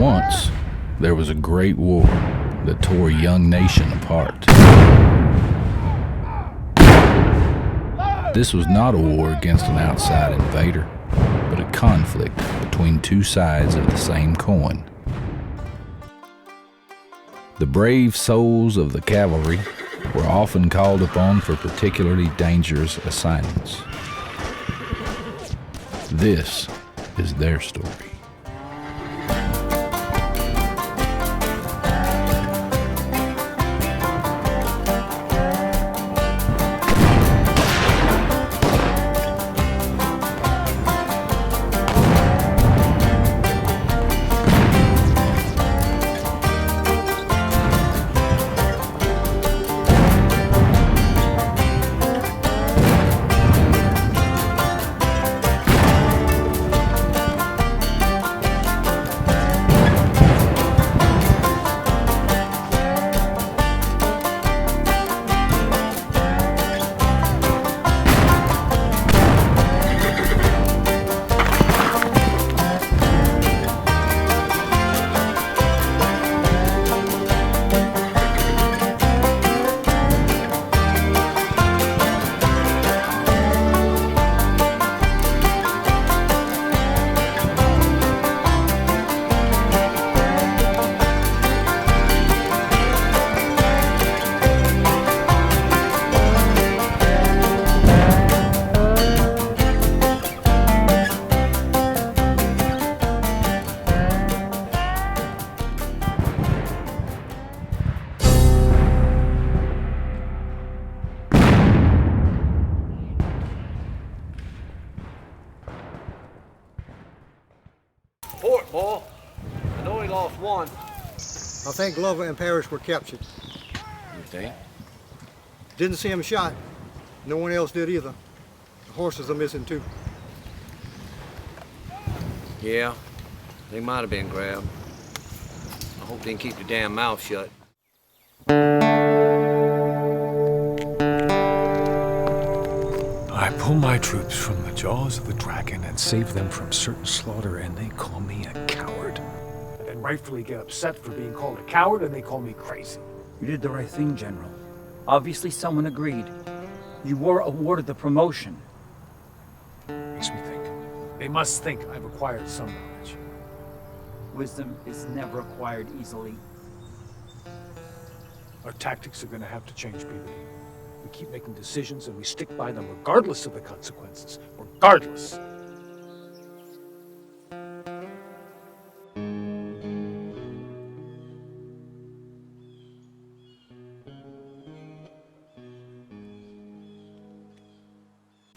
Once, there was a great war that tore a young nation apart. This was not a war against an outside invader, but a conflict between two sides of the same coin. The brave souls of the cavalry were often called upon for particularly dangerous assignments. This is their story. Report, boy. I know he lost one. I think Glover and Parrish were captured. You think? Didn't see him shot. No one else did either. The horses are missing too. Yeah, they might have been grabbed. I hope they can keep their damn mouth shut. I pull my troops from the jaws of the dragon and save them from certain slaughter, and they call me a coward. And rightfully get upset for being called a coward, and they call me crazy. You did the right thing, General. Obviously someone agreed. You were awarded the promotion. Makes me think. They must think I've acquired some knowledge. Wisdom is never acquired easily. Our tactics are going to have to change, Peabody. We keep making decisions and we stick by them regardless of the consequences. Regardless.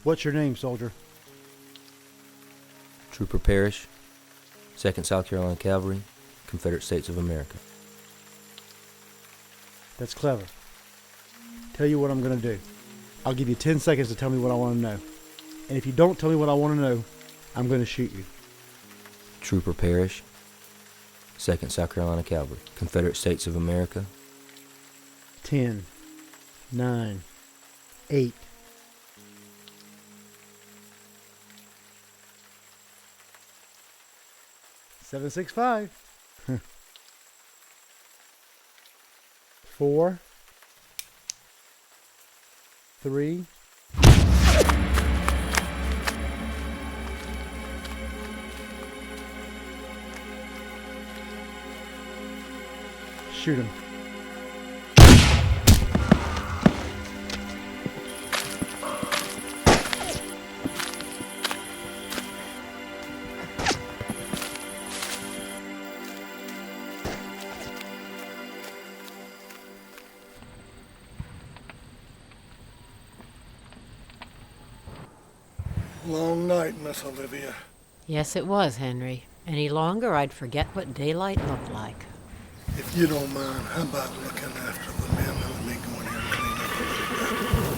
What's your name, soldier? Trooper Parrish, 2nd South Carolina Cavalry, Confederate States of America. That's clever. Tell you what I'm going to do. I'll give you 10 seconds to tell me what I want to know. And if you don't tell me what I want to know, I'm going to shoot you. Trooper Parrish, 2nd South Carolina Cavalry, Confederate States of America. 10, 9, 8. Seven, 6, 5. 4, 3. Shoot him. Long night, Miss Olivia. Yes, it was, Henry. Any longer, I'd forget what daylight looked like. If you don't mind, how about looking after the men and let me go in here and clean up a little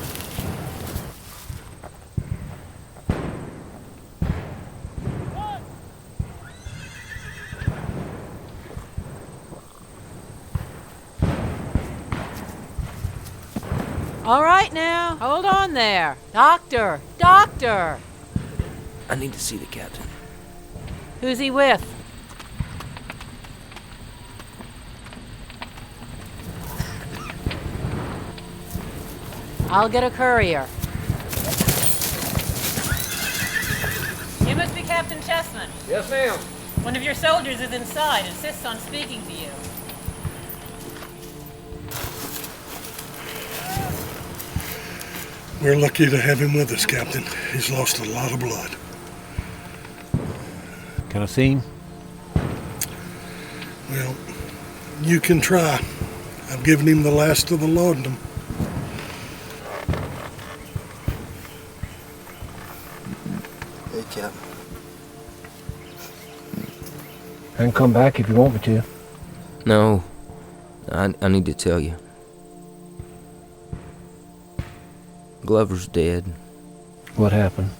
bit? All right now, hold on there. Doctor! Doctor! I need to see the captain. Who's he with? I'll get a courier. You must be Captain Chessman. Yes, ma'am. One of your soldiers is inside, insists on speaking to you. We're lucky to have him with us, Captain. He's lost a lot of blood. Can I see him? Well, you can try. I've given him the last of the laudanum. Hey, Cap. I can come back if you want me to. No, I need to tell you. Glover's dead. What happened?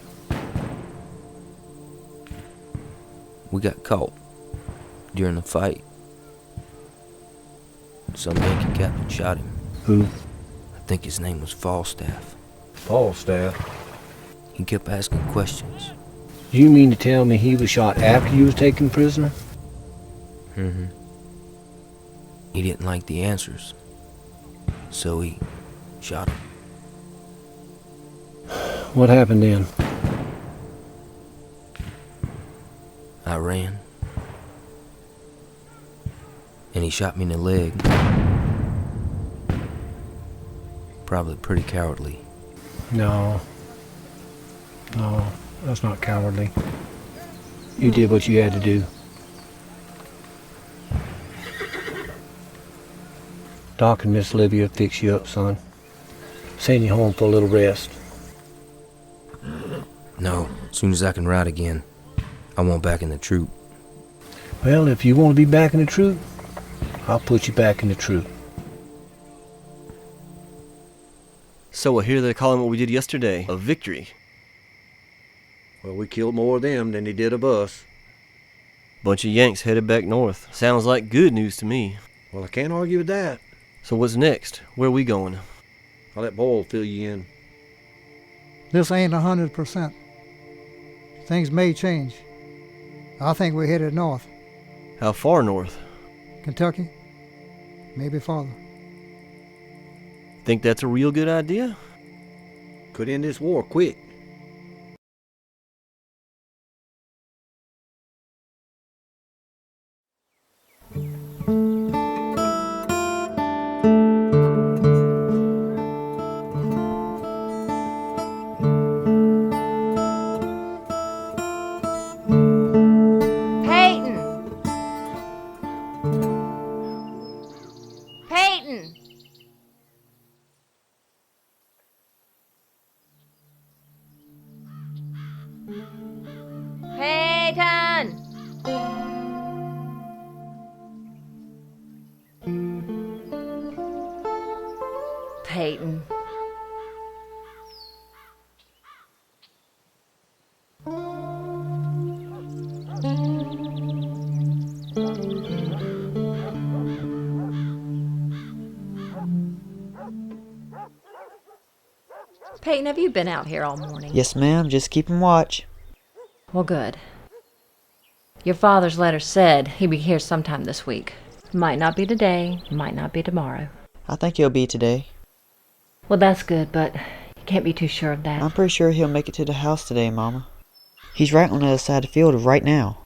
We got caught during the fight. Some Yankee captain shot him. Who? I think his name was Falstaff. Falstaff. He kept asking questions. You mean to tell me he was shot after you was taken prisoner? Mm-hmm. He didn't like the answers, so he shot him. What happened then? I ran, and he shot me in the leg. Probably pretty cowardly. No, that's not cowardly. You did what you had to do. Doc and Miss Livia fix you up, son. Send you home for a little rest. No, as soon as I can ride again, I want back in the troop. Well, if you want to be back in the troop, I'll put you back in the troop. So I hear they're calling what we did yesterday a victory. Well, we killed more of them than they did of us. Bunch of Yanks headed back north. Sounds like good news to me. Well, I can't argue with that. So what's next? Where are we going? I'll let Boyle fill you in. This ain't 100%. Things may change. I think we're headed north. How far north? Kentucky, maybe farther. Think that's a real good idea? Could end this war quick. Peyton. Peyton, have you been out here all morning? Yes, ma'am. Just keeping watch. Well, good. Your father's letter said he'd be here sometime this week. Might not be today, might not be tomorrow. I think he'll be today. Well, that's good, but you can't be too sure of that. I'm pretty sure he'll make it to the house today, Mama. He's right on the other side of the field right now.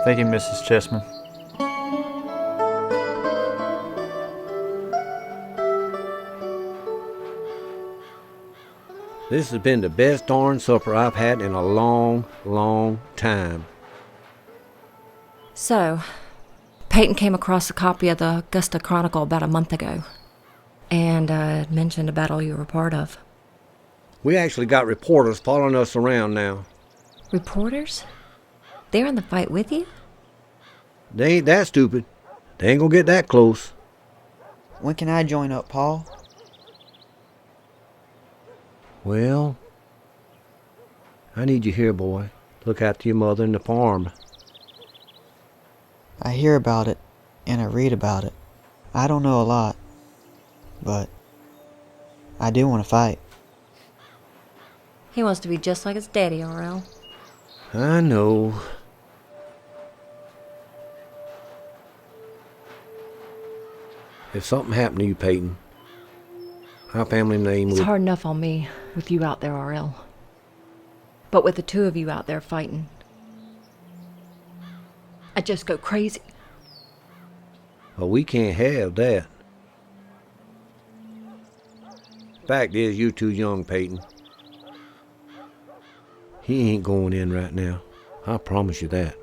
Thank you, Mrs. Chessman. This has been the best darn supper I've had in a long, long time. So, Peyton came across a copy of the Augusta Chronicle about a month ago, and mentioned about all you were part of. We actually got reporters following us around now. Reporters? They're in the fight with you? They ain't that stupid. They ain't gonna get that close. When can I join up, Paul? Well, I need you here, boy. Look after your mother and the farm. I hear about it, and I read about it. I don't know a lot, but I do want to fight. He wants to be just like his daddy, RL. I know. If something happened to you, Peyton, our family name It's would... hard enough on me with you out there, RL. But with the two of you out there fighting, I just go crazy. Well, we can't have that. Fact is, you're too young, Peyton. He ain't going in right now. I promise you that.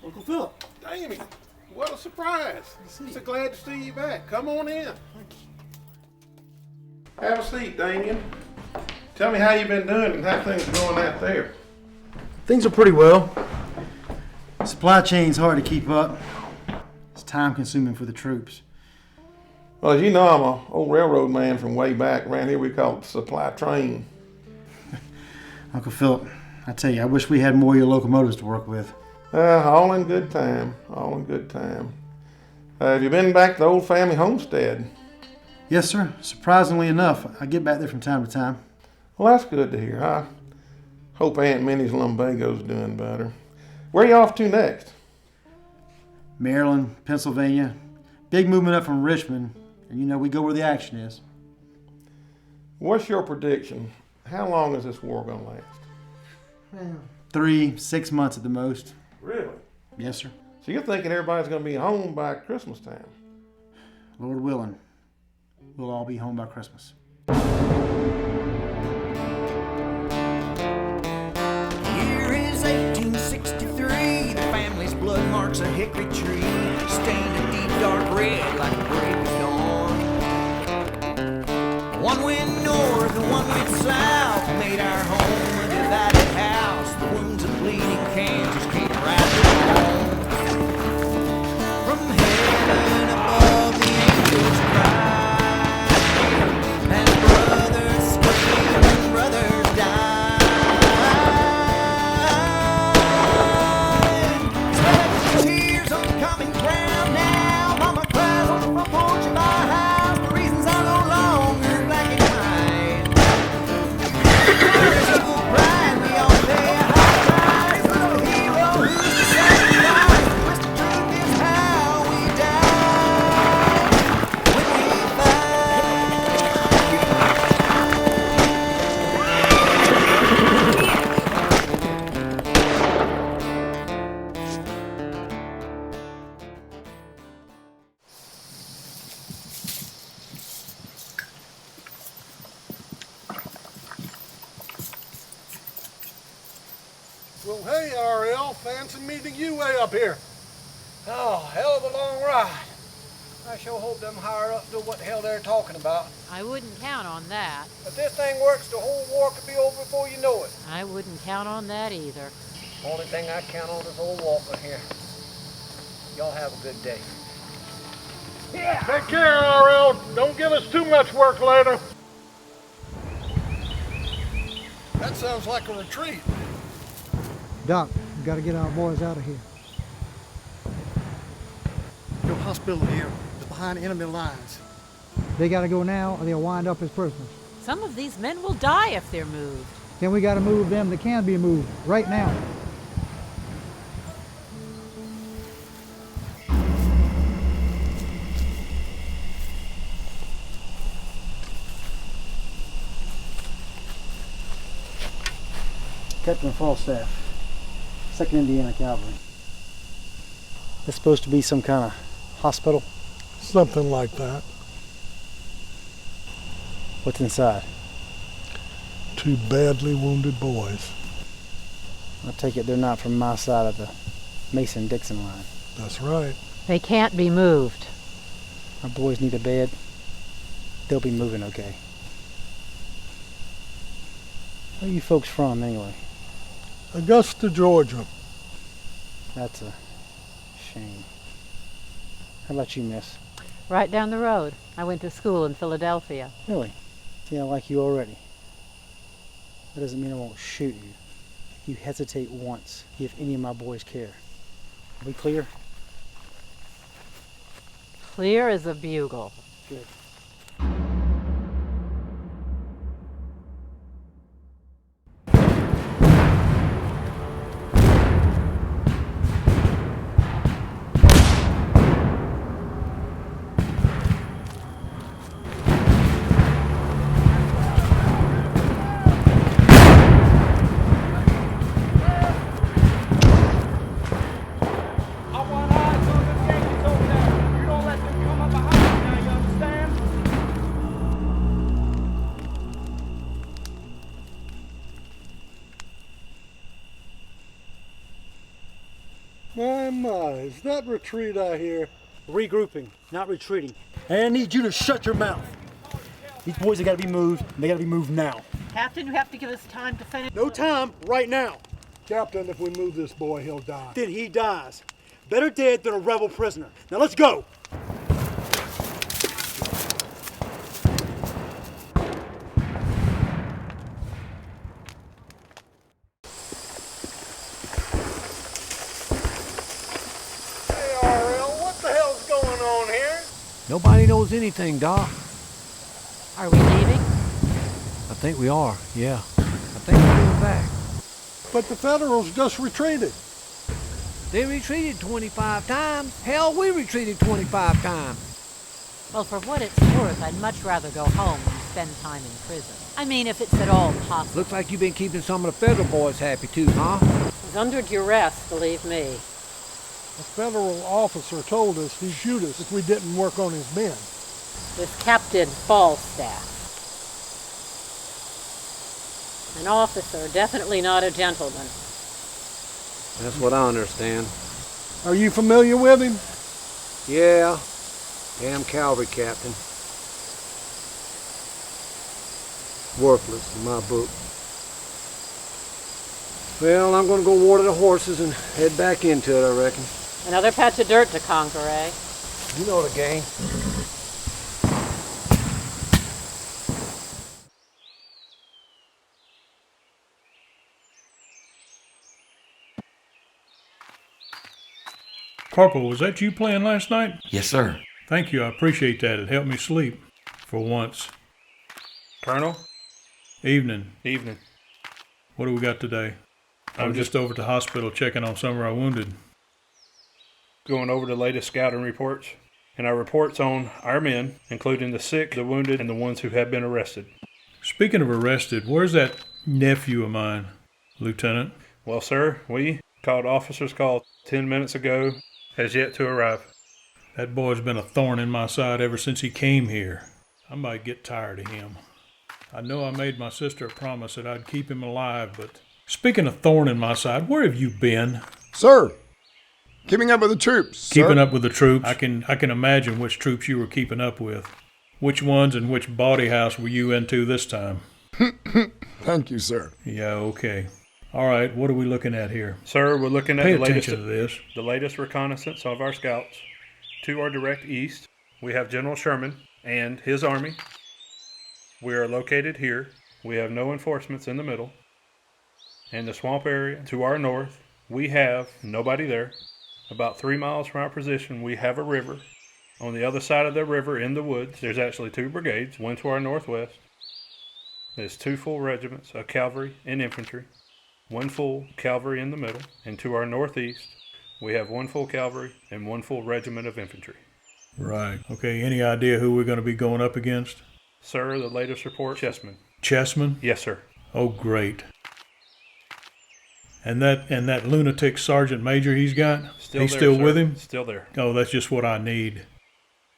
Uncle Philip. Damien, what a surprise. So glad to see you back. Come on in. Have a seat, Damien. Tell me how you've been doing and how things are going out there. Things are pretty well. Supply chain's hard to keep up. It's time consuming for the troops. Well, as you know, I'm an old railroad man from way back. Around here we call it the supply train. Uncle Philip, I tell you, I wish we had more of your locomotives to work with. All in good time. All in good time. Have you been back to the old family homestead? Yes, sir. Surprisingly enough, I get back there from time to time. Well, that's good to hear. I hope Aunt Minnie's lumbago's doing better. Where are you off to next? Maryland, Pennsylvania. Big movement up from Richmond. And you know, we go where the action is. What's your prediction? How long is this war going to last? 3-6 months at the most. Really? Yes, sir. So you're thinking everybody's going to be home by Christmas time? Lord willing, we'll all be home by Christmas. Year is 1863. The family's blood marks a hickory tree, stained a deep dark red like the break of dawn. One went north and one went south, made our home a divided house. The wounds of bleeding Kansas came right home. From heaven above, the angels cry, and brothers scream and brothers die. Sweat and tears on coming ground now. Mama cries on the front porch of our house. The reasons are no longer black and white. There's equal pride, we all pay a high price for the hero who's the sacrifice. Twist the truth is how we die when we Well, hey, RL, fancy meeting you way up here. Oh, hell of a long ride. I sure hope them higher up know what the hell they're talking about. I wouldn't count on that. If this thing works, the whole war could be over before you know it. I wouldn't count on that either. Only thing I count on is old Walker here. Y'all have a good day. Take care, RL. Don't give us too much work later. That sounds like a retreat. Doc, we got to get our boys out of here. No hospital here. It's behind enemy lines. They got to go now or they'll wind up as prisoners. Some of these men will die if they're moved. Then we got to move them that can be moved right now. Captain Falstaff, 2nd Indiana Cavalry. This supposed to be some kind of hospital? Something like that. What's inside? 2 badly wounded boys. I take it they're not from my side of the Mason-Dixon line. That's right. They can't be moved. Our boys need a bed. They'll be moving okay. Where are you folks from, anyway? Augusta, Georgia. That's a shame. How about you, miss? Right down the road. I went to school in Philadelphia. Really? See, I like you already. That doesn't mean I won't shoot you. If you hesitate once, if any of my boys care. Are we clear? Clear as a bugle. Good. My, is that retreat I hear? Regrouping, not retreating. And I need you to shut your mouth. These boys have got to be moved, and they got to be moved now. Captain, you have to give us time to finish. No time, right now. Captain, if we move this boy, he'll die. Then he dies. Better dead than a rebel prisoner. Now let's go. Nobody knows anything, Doc. Are we leaving? I think we are, yeah. I think we're going back. But the Federals just retreated. They retreated 25 times. Hell, we retreated 25 times. Well, for what it's worth, I'd much rather go home than spend time in prison. I mean, if it's at all possible. Looks like you've been keeping some of the Federal boys happy too, huh? He's under duress, believe me. A federal officer told us he'd shoot us if we didn't work on his men. This Captain Falstaff. An officer, definitely not a gentleman. That's what I understand. Are you familiar with him? Yeah. I'm cavalry captain. Worthless in my book. Well, I'm gonna go water the horses and head back into it, I reckon. Another patch of dirt to conquer, eh? You know the game. Corporal, was that you playing last night? Yes, sir. Thank you, I appreciate that. It helped me sleep. For once. Colonel? Evening. Evening. What do we got today? I'm just over at the hospital checking on some of our wounded. Going over the latest scouting reports, and our reports on our men, including the sick, the wounded, and the ones who have been arrested. Speaking of arrested, where's that nephew of mine, Lieutenant? Well, sir, we called officer's call 10 minutes ago, has yet to arrive. That boy's been a thorn in my side ever since he came here. I might get tired of him. I know I made my sister a promise that I'd keep him alive, but speaking of thorn in my side, where have you been? Sir, keeping up with the troops. Keeping up with the troops? I can imagine which troops you were keeping up with. Which ones and which bawdy house were you into this time? Thank you, sir. Yeah, okay. All right, what are we looking at here? Sir, we're looking at the latest reconnaissance of our scouts. To our direct east, we have General Sherman and his army. We are located here. We have no enforcements in the middle. In the swamp area to our north, we have nobody there. About 3 miles from our position, we have a river. On the other side of the river in the woods, there's actually 2 brigades, one to our northwest. There's 2 full regiments of cavalry and infantry, 1 full cavalry in the middle, and to our northeast, we have 1 full cavalry and 1 full regiment of infantry. Right. Okay, any idea who we're going to be going up against? Sir, the latest report, Chessman. Chessman? Yes, sir. Oh, great. And that lunatic sergeant major he's got? He's still with him? Still there. Oh, that's just what I need.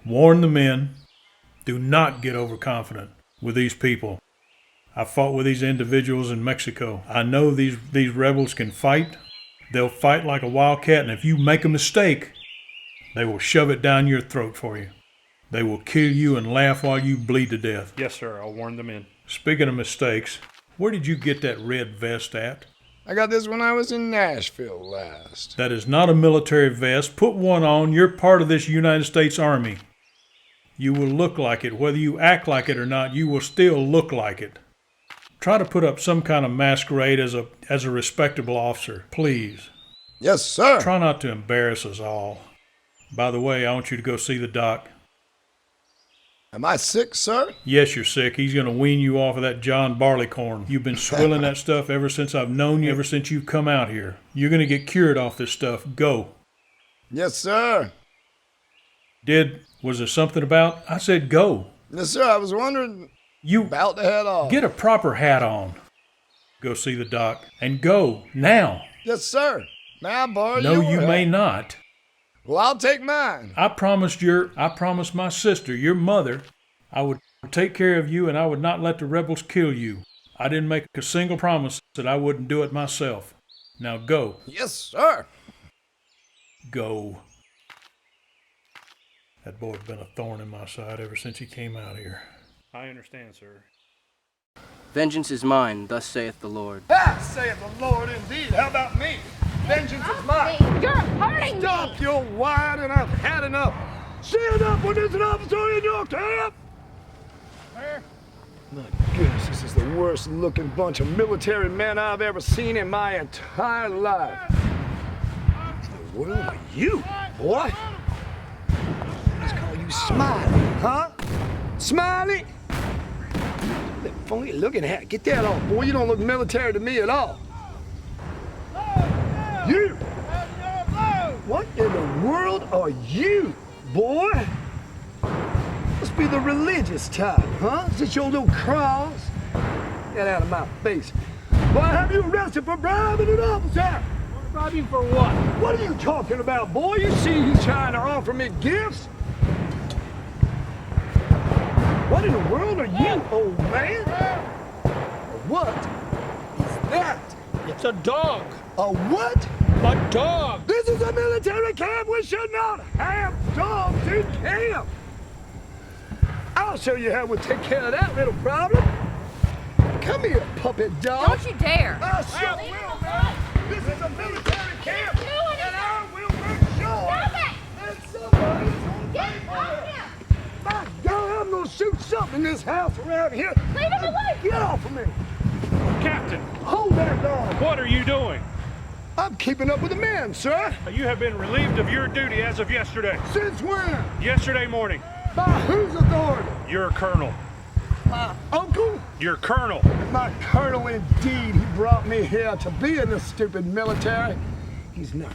Warn the men. Do not get overconfident with these people. I fought with these individuals in Mexico. I know these rebels can fight. They'll fight like a wildcat, and if you make a mistake, they will shove it down your throat for you. They will kill you and laugh while you bleed to death. Yes, sir. I'll warn the men. Speaking of mistakes, where did you get that red vest at? I got this when I was in Nashville last. That is not a military vest. Put one on. You're part of this United States Army. You will look like it. Whether you act like it or not, you will still look like it. Try to put up some kind of masquerade as a respectable officer, please. Yes, sir. Try not to embarrass us all. By the way, I want you to go see the doc. Am I sick, sir? Yes, you're sick. He's going to wean you off of that John Barleycorn. You've been swilling that stuff ever since I've known you, ever since you've come out here. You're going to get cured off this stuff. Go. Yes, sir. Was there something about? I said go. Yes, sir. I was wondering. You about to head off. Get a proper hat on. Go see the doc. And go now. Yes, sir. May I borrow No, your you hat? may not. Well, I'll take mine. I promised my sister, your mother, I would take care of you and I would not let the rebels kill you. I didn't make a single promise that I wouldn't do it myself. Now go. Yes, sir. Go. That boy's been a thorn in my side ever since he came out here. I understand, sir. Vengeance is mine, thus saith the Lord. Ah, saith the Lord indeed. How about me? Vengeance is mine. You're hurting Stop me! your whining. I've had enough. Stand up when there's an officer in your camp. My goodness, this is the worst looking bunch of military men I've ever seen in my entire life. What the world are you, boy? Let's call you Smiley, huh? Smiley? That funny looking hat. Get that off, boy. You don't look military to me at all. You! What in the world are you, boy? Must be the religious type, huh? Is this your little cross? Get out of my face. Why have you arrested for bribing an officer? Bribing for what? What are you talking about, boy? You see he's trying to offer me gifts? What in the world are you, old man? What is that? It's a dog. A what? A dog. This is a military camp. We should not have dogs in camp. I'll show you how we'll take care of that little problem. Come here, puppet dog. Don't you dare! I sure will, man. This is a military camp, and I will make sure that somebody's gonna pay for it. My God, I'm gonna shoot something in this house around here. Leave him alone! Get off of me. Captain! Hold that dog. What are you doing? I'm keeping up with the men, sir. You have been relieved of your duty as of yesterday. Since when? Yesterday morning. By whose authority? Your colonel. My uncle? Your colonel. My colonel, indeed. He brought me here to be in the stupid military. He's not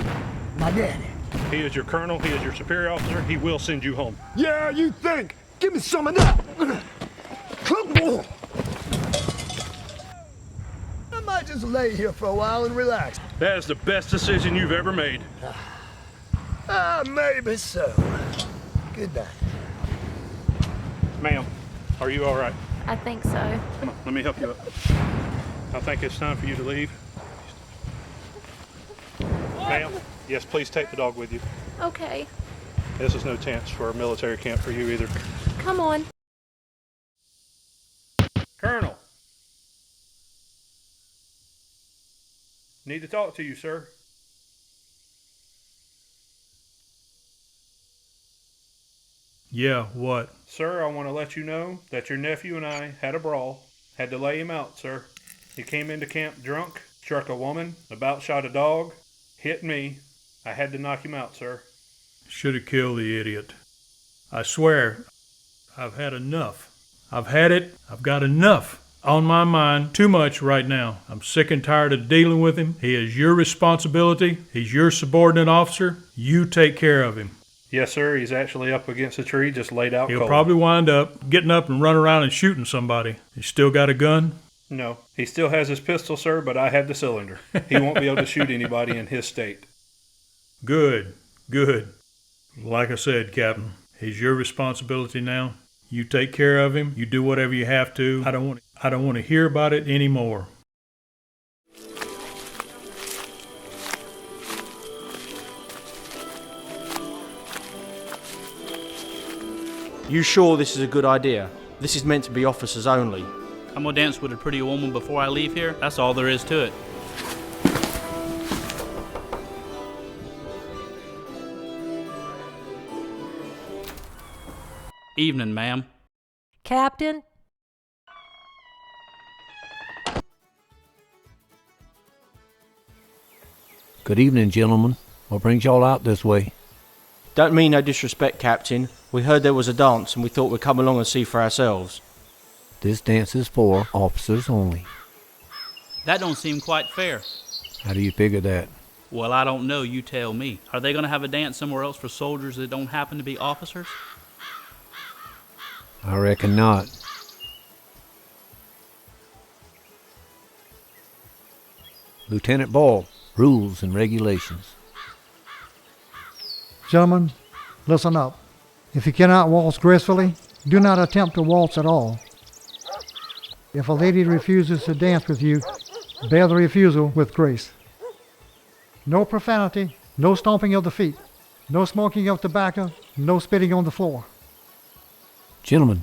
my daddy. He is your colonel. He is your superior officer. He will send you home. Yeah, you think? Give me some of that. I might just lay here for a while and relax. That is the best decision you've ever made. Maybe so. Good night. Ma'am, are you all right? I think so. Come on, let me help you up. I think it's time for you to leave. Ma'am, yes, please take the dog with you. Okay. This is no chance for a military camp for you either. Come on. Colonel. Need to talk to you, sir. Yeah, what? Sir, I want to let you know that your nephew and I had a brawl. Had to lay him out, sir. He came into camp drunk, struck a woman, about shot a dog, hit me. I had to knock him out, sir. Should have killed the idiot. I swear, I've had enough. I've had it. I've got enough on my mind. Too much right now. I'm sick and tired of dealing with him. He is your responsibility. He's your subordinate officer. You take care of him. Yes, sir. He's actually up against a tree, just laid out He'll cold. probably wind up getting up and running around and shooting somebody. He's still got a gun? No. He still has his pistol, sir, but I have the cylinder. He won't be able to shoot anybody in his state. Good. Good. Like I said, Captain, he's your responsibility now. You take care of him. You do whatever you have to. I don't want to hear about it anymore. You sure this is a good idea? This is meant to be officers only. I'm gonna dance with a pretty woman before I leave here. That's all there is to it. Evening, ma'am. Captain? Good evening, gentlemen. What brings y'all out this way? Don't mean no disrespect, Captain. We heard there was a dance and we thought we'd come along and see for ourselves. This dance is for officers only. That don't seem quite fair. How do you figure that? Well, I don't know. You tell me. Are they going to have a dance somewhere else for soldiers that don't happen to be officers? I reckon not. Lieutenant Ball, rules and regulations. Gentlemen, listen up. If you cannot waltz gracefully, do not attempt to waltz at all. If a lady refuses to dance with you, bear the refusal with grace. No profanity, no stomping of the feet, no smoking of tobacco, no spitting on the floor. Gentlemen,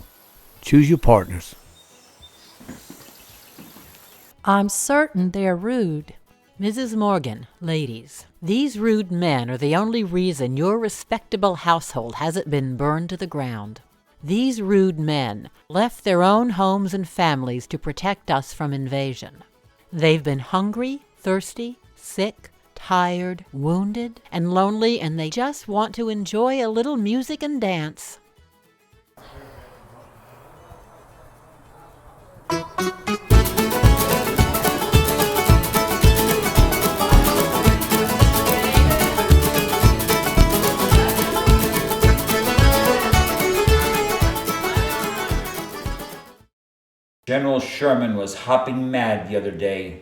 choose your partners. I'm certain they're rude. Mrs. Morgan, ladies, these rude men are the only reason your respectable household hasn't been burned to the ground. These rude men left their own homes and families to protect us from invasion. They've been hungry, thirsty, sick, tired, wounded, and lonely, and they just want to enjoy a little music and dance. General Sherman was hopping mad the other day.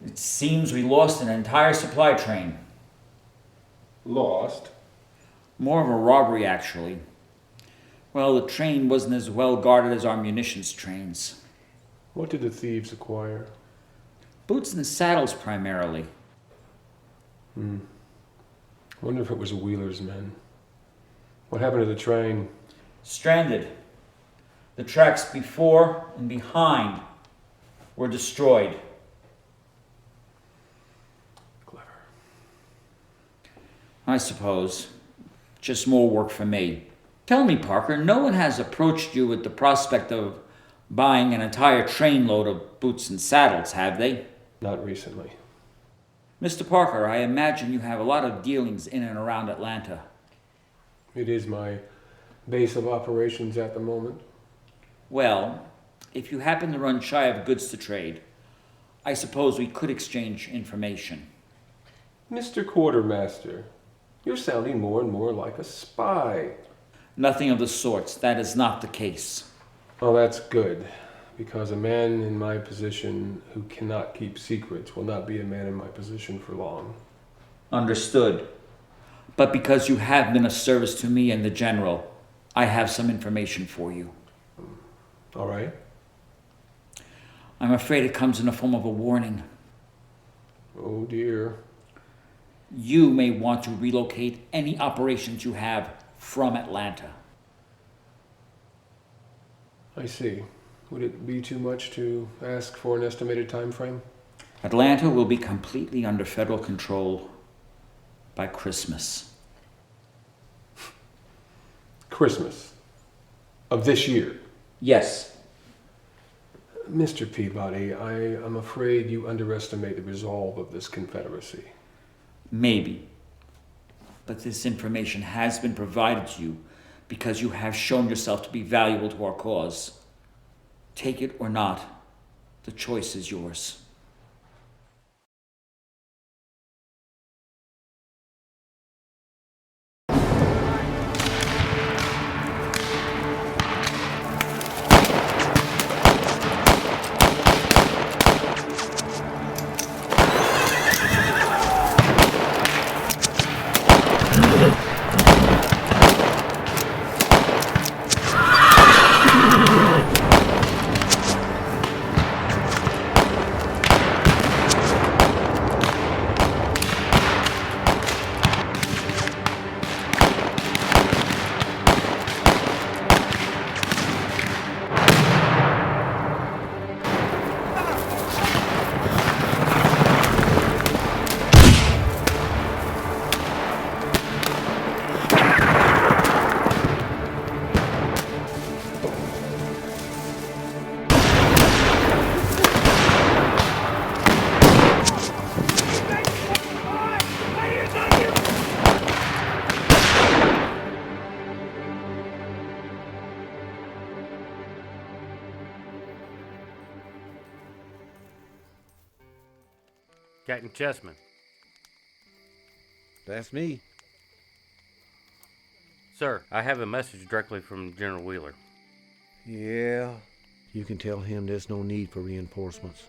It seems we lost an entire supply train. Lost? More of a robbery, actually. Well, the train wasn't as well guarded as our munitions trains. What did the thieves acquire? Boots and saddles, primarily. Wonder if it was Wheeler's men. What happened to the train? Stranded. The tracks before and behind were destroyed. Clever. I suppose. Just more work for me. Tell me, Parker, no one has approached you with the prospect of buying an entire trainload of boots and saddles, have they? Not recently. Mr. Parker, I imagine you have a lot of dealings in and around Atlanta. It is my base of operations at the moment. Well, if you happen to run shy of goods to trade, I suppose we could exchange information. Mr. Quartermaster, you're sounding more and more like a spy. Nothing of the sorts. That is not the case. Well, that's good, because a man in my position who cannot keep secrets will not be a man in my position for long. Understood. But because you have been of service to me and the General, I have some information for you. All right. I'm afraid it comes in the form of a warning. Oh dear. You may want to relocate any operations you have from Atlanta. I see. Would it be too much to ask for an estimated time frame? Atlanta will be completely under federal control by Christmas. Christmas of this year? Yes. Mr. Peabody, I am afraid you underestimate the resolve of this Confederacy. Maybe. But this information has been provided to you because you have shown yourself to be valuable to our cause. Take it or not, the choice is yours. Captain Chessman. That's me. Sir, I have a message directly from General Wheeler. Yeah, you can tell him there's no need for reinforcements.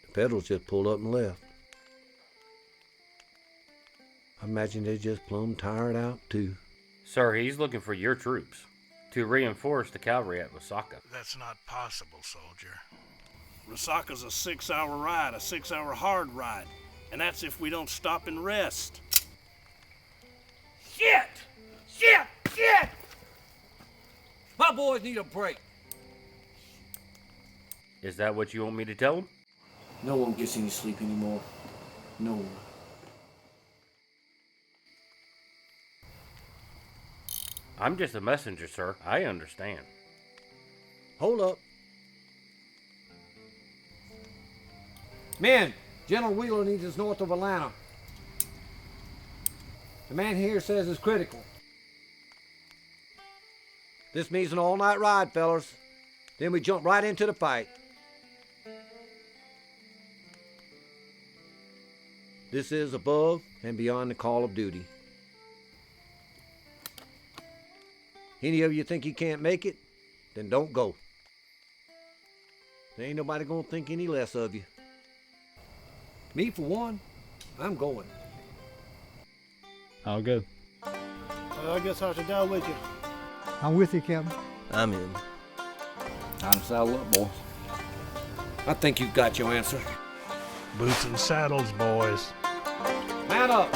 The Federals just pulled up and left. I imagine they're just plumb tired out, too. Sir, he's looking for your troops to reinforce the cavalry at Resaca. That's not possible, soldier. Resaca's a 6-hour ride, a 6-hour hard ride. And that's if we don't stop and rest. Shit! Shit! Shit! My boys need a break. Is that what you want me to tell him? No one gets any sleep anymore. No one. I'm just a messenger, sir. I understand. Hold up. Men, General Wheeler needs us north of Atlanta. The man here says it's critical. This means an all-night ride, fellas. Then we jump right into the fight. This is above and beyond the call of duty. Any of you think you can't make it? Then don't go. There ain't nobody gonna think any less of you. Me, for one, I'm going. I'll go. I guess I should go with you. I'm with you, Captain. I'm in. Time to saddle up, boys. I think you've got your answer. Boots and saddles, boys. Man up!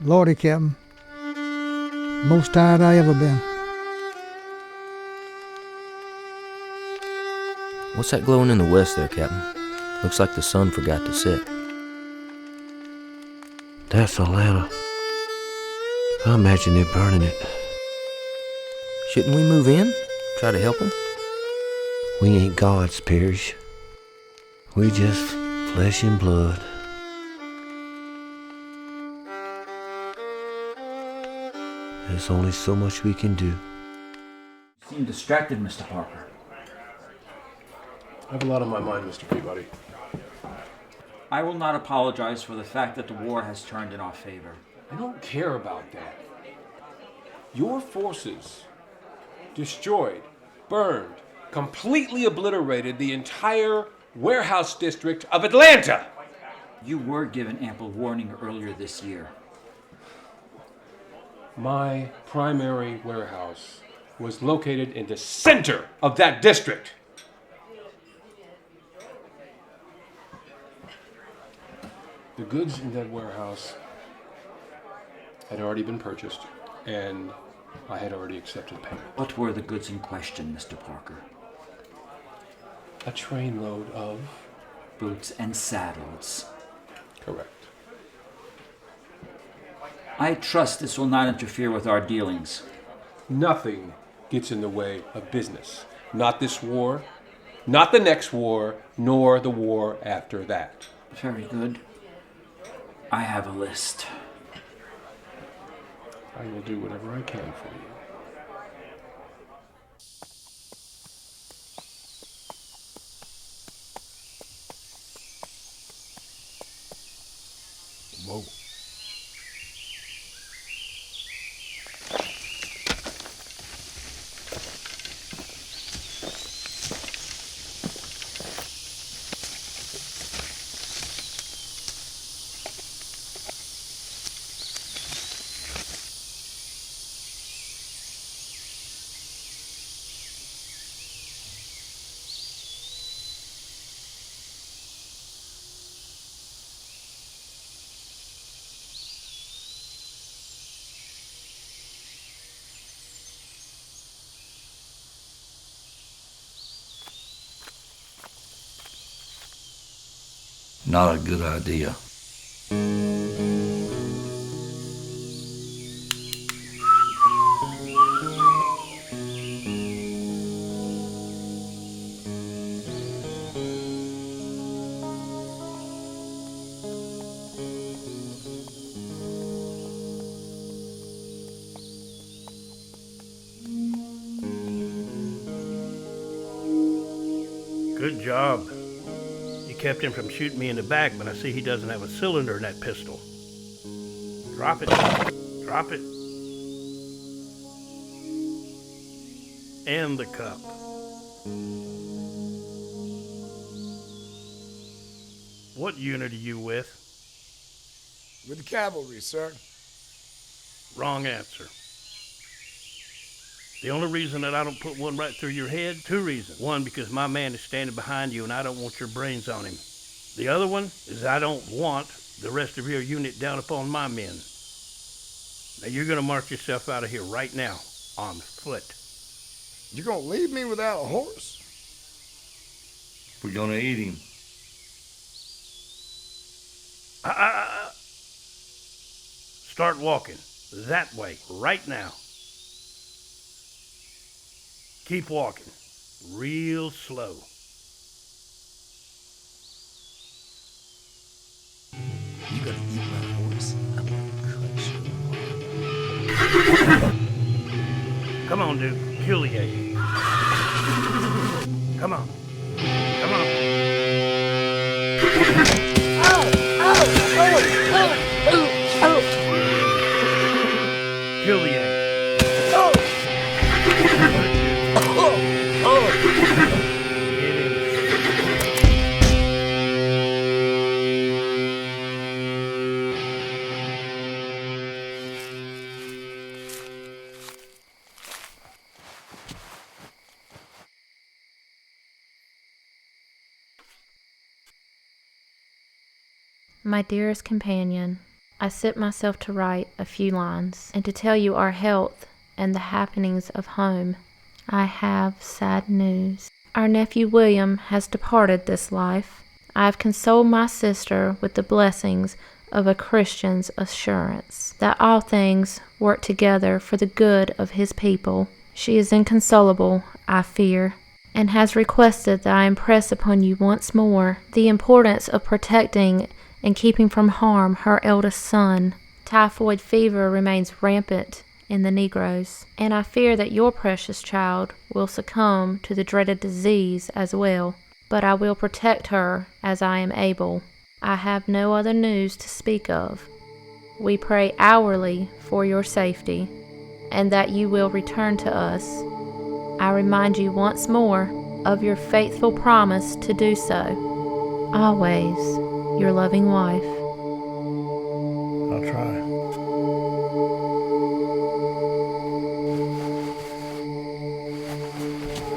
Lordy, Captain. Most tired I ever been. What's that glowing in the west there, Captain? Looks like the sun forgot to set. That's Atlanta. I imagine they're burning it. Shouldn't we move in? Try to help them? We ain't gods, Parrish. We just flesh and blood. There's only so much we can do. You seem distracted, Mr. Parker. I have a lot on my mind, Mr. Peabody. I will not apologize for the fact that the war has turned in our favor. I don't care about that. Your forces destroyed, burned, completely obliterated the entire warehouse district of Atlanta. You were given ample warning earlier this year. My primary warehouse was located in the center of that district. The goods in that warehouse had already been purchased, and I had already accepted payment. What were the goods in question, Mr. Parker? A trainload of... Boots and saddles. Correct. I trust this will not interfere with our dealings. Nothing gets in the way of business. Not this war, not the next war, nor the war after that. Very good. I have a list. I will do whatever I can for you. Whoa. Not a good idea. Good job. You kept him from shooting me in the back, but I see he doesn't have a cylinder in that pistol. Drop it. Drop it. And the cup. What unit are you with? With the cavalry, sir. Wrong answer. The only reason that I don't put one right through your head, two reasons. One, because my man is standing behind you and I don't want your brains on him. The other one is I don't want the rest of your unit down upon my men. Now you're gonna march yourself out of here right now, on foot. You gonna leave me without a horse? We're gonna eat him. Start walking. That way, right now. Keep walking. Real slow. You gotta eat my horse. I'm gonna cut you. Come on, dude. Humiliate. Come on. Come on. Humiliate. My dearest companion, I set myself to write a few lines and to tell you our health and the happenings of home. I have sad news. Our nephew William has departed this life. I have consoled my sister with the blessings of a Christian's assurance that all things work together for the good of his people. She is inconsolable, I fear, and has requested that I impress upon you once more the importance of protecting and keeping from harm her eldest son. Typhoid fever remains rampant in the Negroes, and I fear that your precious child will succumb to the dreaded disease as well, but I will protect her as I am able. I have no other news to speak of. We pray hourly for your safety, and that you will return to us. I remind you once more of your faithful promise to do so. Always, your loving wife. I'll try.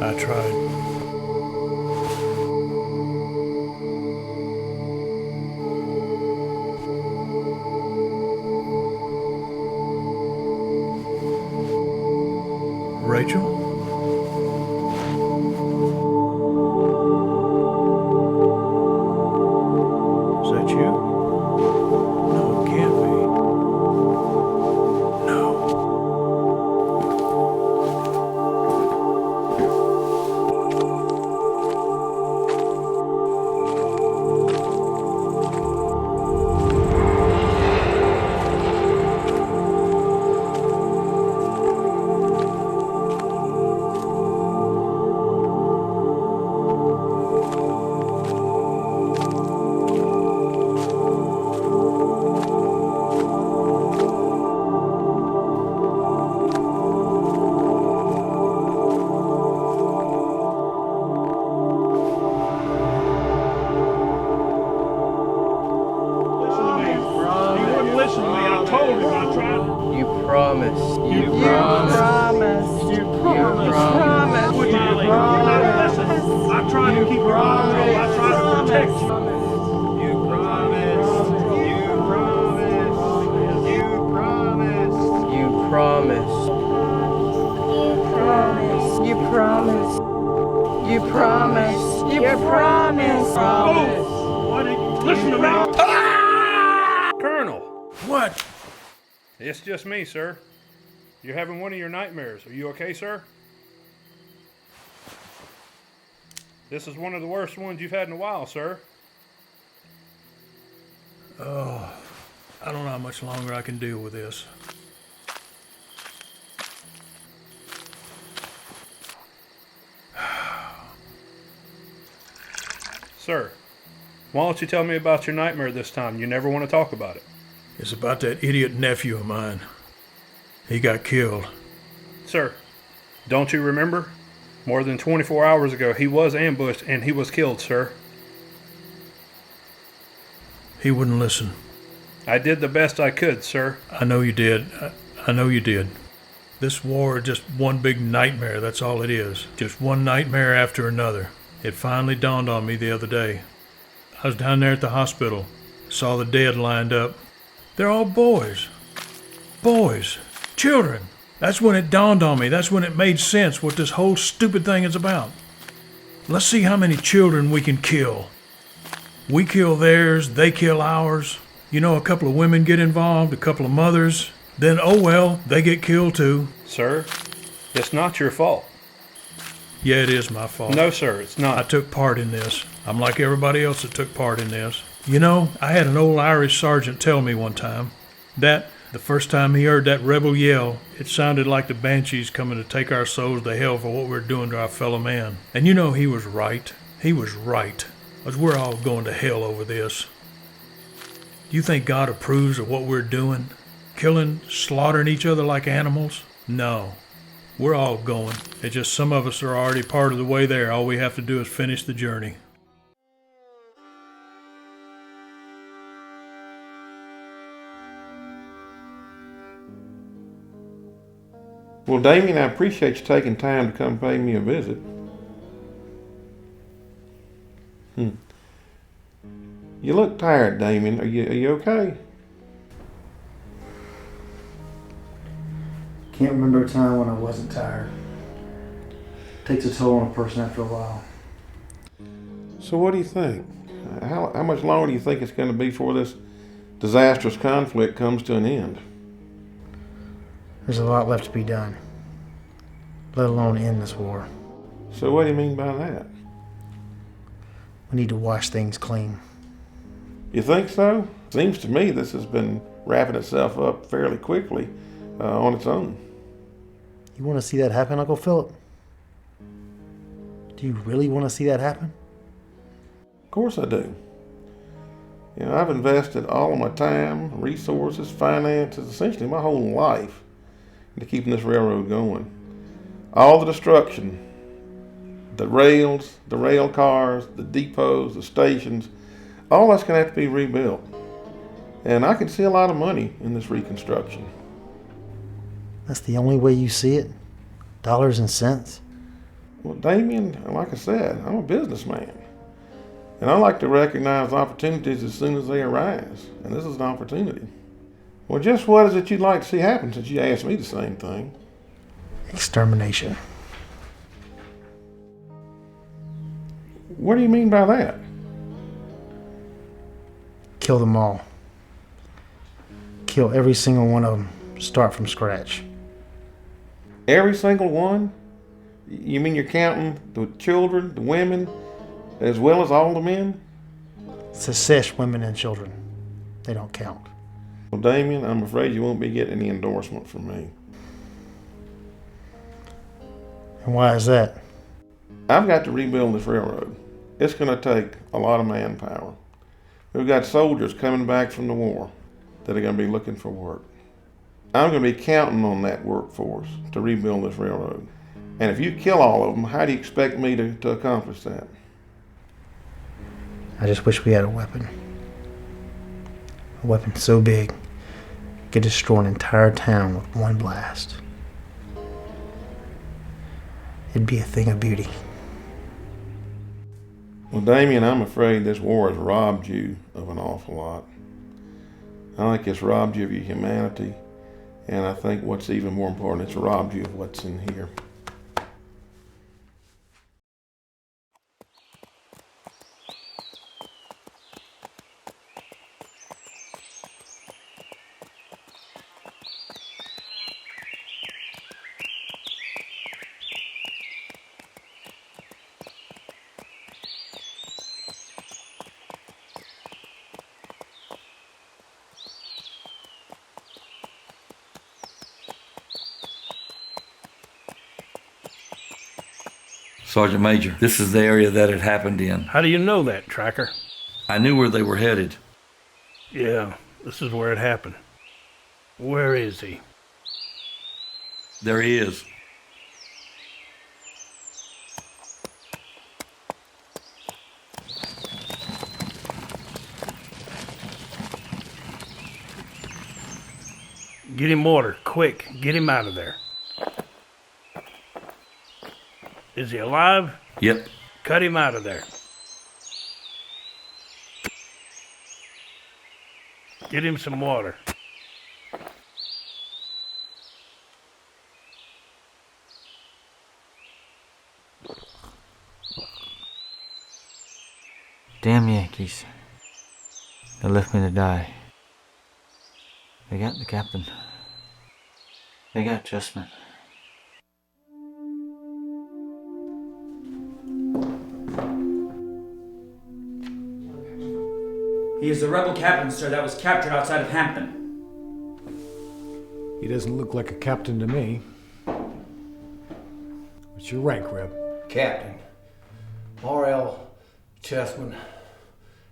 I tried. Rachel? Is that you? No, it can't be. What? It's just me, sir. You're having one of your nightmares. Are you okay, sir? This is one of the worst ones you've had in a while, sir. Oh, I don't know how much longer I can deal with this. Sir, why don't you tell me about your nightmare this time? You never want to talk about it. It's about that idiot nephew of mine. He got killed. Sir, don't you remember? More than 24 hours ago, he was ambushed and he was killed, sir. He wouldn't listen. I did the best I could, sir. I know you did. I know you did. This war is just one big nightmare, that's all it is. Just one nightmare after another. It finally dawned on me the other day. I was down there at the hospital, saw the dead lined up. They're all boys. Boys. Children. That's when it dawned on me. That's when it made sense what this whole stupid thing is about. Let's see how many children we can kill. We kill theirs, they kill ours. You know, a couple of women get involved, a couple of mothers. Then, oh well, they get killed too. Sir, it's not your fault. Yeah, it is my fault. No, sir, it's not. I took part in this. I'm like everybody else that took part in this. You know, I had an old Irish sergeant tell me one time that the first time he heard that rebel yell, it sounded like the banshees coming to take our souls to hell for what we're doing to our fellow man. And you know, he was right. He was right. Because we're all going to hell over this. Do you think God approves of what we're doing? Killing, slaughtering each other like animals? No. We're all going. It's just some of us are already part of the way there. All we have to do is finish the journey. Well, Damien, I appreciate you taking time to come pay me a visit. You look tired, Damien. Are you okay? Can't remember a time when I wasn't tired. Takes a toll on a person after a while. So what do you think? How much longer do you think it's going to be before this disastrous conflict comes to an end? There's a lot left to be done, let alone end this war. So what do you mean by that? We need to wash things clean. You think so? Seems to me this has been wrapping itself up fairly quickly on its own. You want to see that happen, Uncle Philip? Do you really want to see that happen? Of course I do. You know, I've invested all of my time, resources, finances, essentially my whole life into keeping this railroad going. All the destruction, the rails, the rail cars, the depots, the stations, all that's going to have to be rebuilt. And I can see a lot of money in this reconstruction. That's the only way you see it? Dollars and cents? Well, Damien, like I said, I'm a businessman. And I like to recognize opportunities as soon as they arise. And this is an opportunity. Well, just what is it you'd like to see happen since you asked me the same thing? Extermination. What do you mean by that? Kill them all. Kill every single one of them. Start from scratch. Every single one? You mean you're counting the children, the women, as well as all the men? Secesh women and children. They don't count. Well, Damien, I'm afraid you won't be getting any endorsement from me. And why is that? I've got to rebuild this railroad. It's going to take a lot of manpower. We've got soldiers coming back from the war that are going to be looking for work. I'm going to be counting on that workforce to rebuild this railroad. And if you kill all of them, how do you expect me to accomplish that? I just wish we had a weapon. A weapon so big, it could destroy an entire town with one blast. It'd be a thing of beauty. Well, Damien, I'm afraid this war has robbed you of an awful lot. I think it's robbed you of your humanity, and I think what's even more important, it's robbed you of what's in here. Sergeant Major, this is the area that it happened in. How do you know that, Tracker? I knew where they were headed. Yeah, this is where it happened. Where is he? There he is. Get him water, quick. Get him out of there. Is he alive? Yep. Cut him out of there. Get him some water. Damn Yankees. They left me to die. They got the captain. They got Chessman. He is the rebel captain, sir, that was captured outside of Hampton. He doesn't look like a captain to me. What's your rank, Reb? Captain. R.L. Chessman.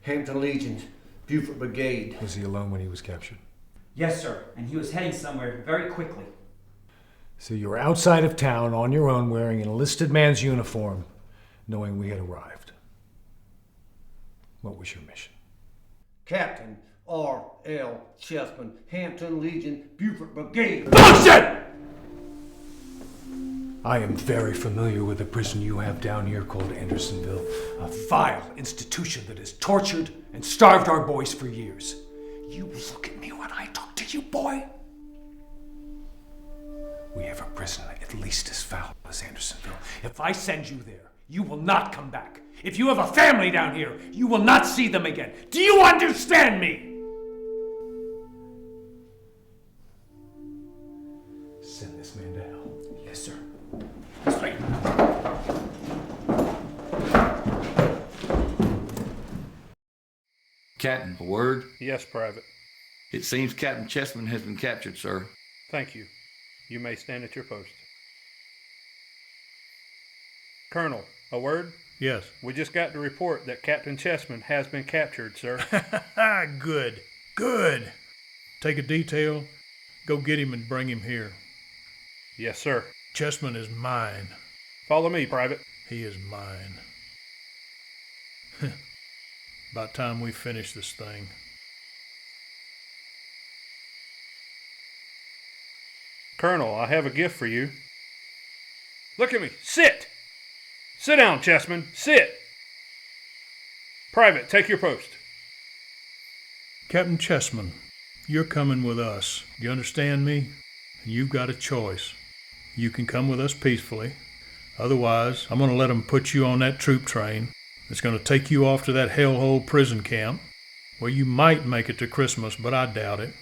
Hampton Legion. Buford Brigade. Was he alone when he was captured? Yes, sir, and he was heading somewhere very quickly. So you were outside of town on your own wearing an enlisted man's uniform, knowing we had arrived. What was your mission? Captain R.L. Chessman, Hampton Legion, Buford Brigade. Bullshit! I am very familiar with the prison you have down here called Andersonville, a vile institution that has tortured and starved our boys for years. You look at me when I talk to you, boy. We have a prison at least as foul as Andersonville. If I send you there, you will not come back. If you have a family down here, you will not see them again. Do you understand me? Send this man to hell. Yes, sir. Straight. Captain, a word? Yes, Private. It seems Captain Chessman has been captured, sir. Thank you. You may stand at your post. Colonel, a word? Yes. We just got the report that Captain Chessman has been captured, sir. Good. Good. Take a detail, go get him and bring him here. Yes, sir. Chessman is mine. Follow me, Private. He is mine. About time we finish this thing. Colonel, I have a gift for you. Look at me. Sit! Sit down, Chessman. Sit! Private, take your post. Captain Chessman, you're coming with us. Do you understand me? You've got a choice. you can come with us peacefully. Otherwise, I'm going to let them put you on that troop train that's going to take you off to that hellhole prison camp where you might make it to Christmas, but I doubt it.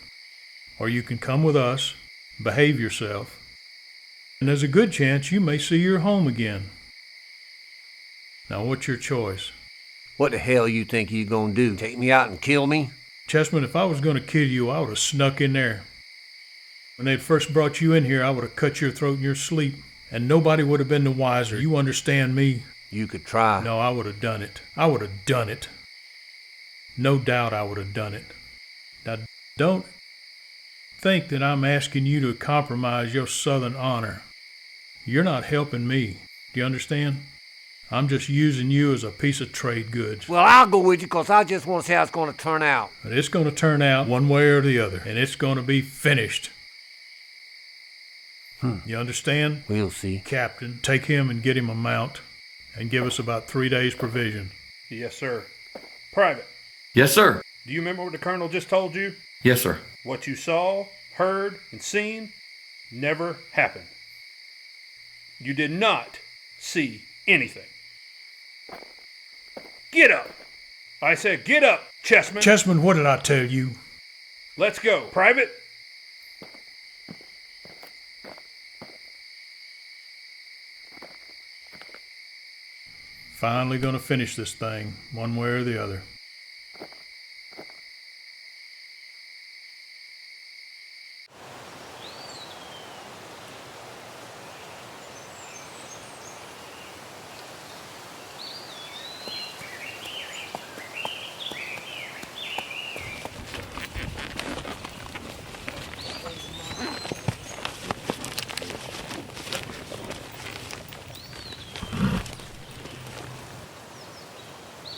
Or you can come with us, behave yourself, and there's a good chance you may see your home again. Now, what's your choice? What the hell you think you gonna do? Take me out and kill me? Chessman, if I was going to kill you, I would have snuck in there. When they'd first brought you in here, I would have cut your throat in your sleep, and nobody would have been the wiser. You understand me? You could try. No, I would have done it. I would have done it. No doubt I would have done it. Now, don't think that I'm asking you to compromise your Southern honor. You're not helping me. Do you understand? I'm just using you as a piece of trade goods. Well, I'll go with you because I just want to see how it's going to turn out. But it's going to turn out one way or the other, and it's going to be finished. You understand? We'll see. Captain, take him and get him a mount, and give us about 3 days' provision. Yes, sir. Private, Yes, sir. do you remember what the colonel just told you? Yes, sir. What you saw, heard, and seen never happened. You did not see anything. Get up! I said get up, Chessman. Chessman, what did I tell you? Let's go. Private? Finally gonna finish this thing, one way or the other.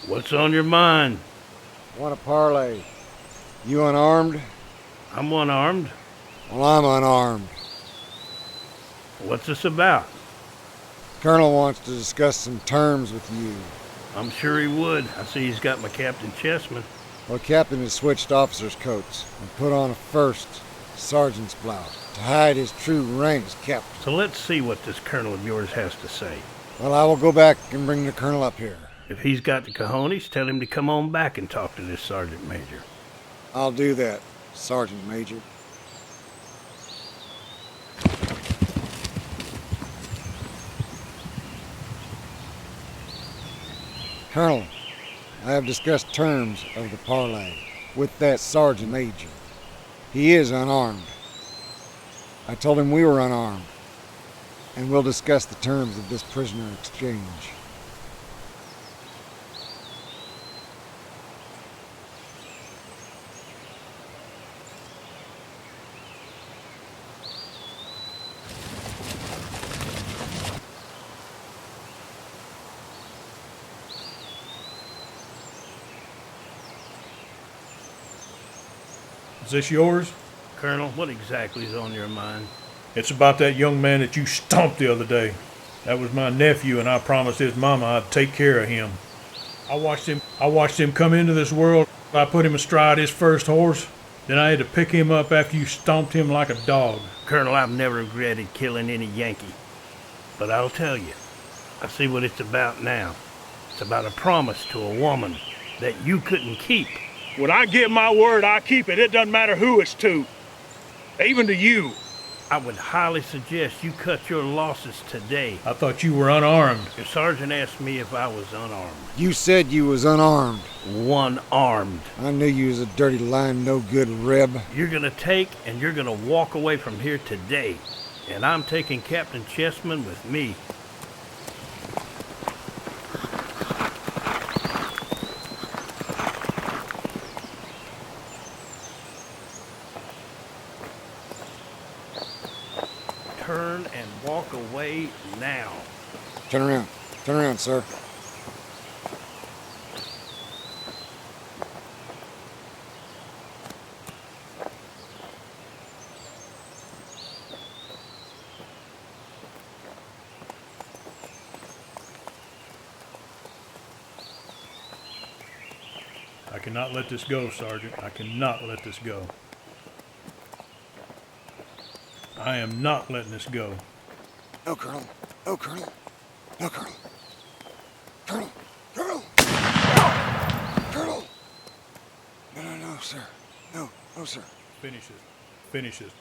What's on your mind? Want a parlay? You unarmed? I'm unarmed. Well, I'm unarmed. What's this about? Colonel wants to discuss some terms with you. I'm sure he would. I see he's got my Captain Chessman. Well, Captain has switched officers' coats and put on a first sergeant's blouse to hide his true rank as captain. So let's see what this colonel of yours has to say. Well, I will go back and bring the colonel up here. If he's got the cojones, tell him to come on back and talk to this Sergeant Major. I'll do that, Sergeant Major. Colonel, I have discussed terms of the parlay with that Sergeant Major. He is unarmed. I told him we were unarmed, and we'll discuss the terms of this prisoner exchange. Is this yours? Colonel, what exactly is on your mind? It's about that young man that you stomped the other day. That was my nephew, and I promised his mama I'd take care of him. I watched him come into this world. I put him astride his first horse. Then I had to pick him up after you stomped him like a dog. Colonel, I've never regretted killing any Yankee. But I'll tell you, I see what it's about now. It's about a promise to a woman that you couldn't keep. When I give my word, I keep it. It doesn't matter who it's to. Even to you. I would highly suggest you cut your losses today. I thought you were unarmed. Your sergeant asked me if I was unarmed. You said you was unarmed. One-armed. I knew you was a dirty, lying, no-good reb. You're gonna take and you're gonna walk away from here today. And I'm taking Captain Chessman with me. Turn and walk away now. Turn around. Turn around, sir. I cannot let this go, Sergeant. I cannot let this go. I am not letting this go. No, Colonel. No, Colonel. No, Colonel. Colonel. Colonel. Colonel. No, sir. No, sir. Finish it. Finish it.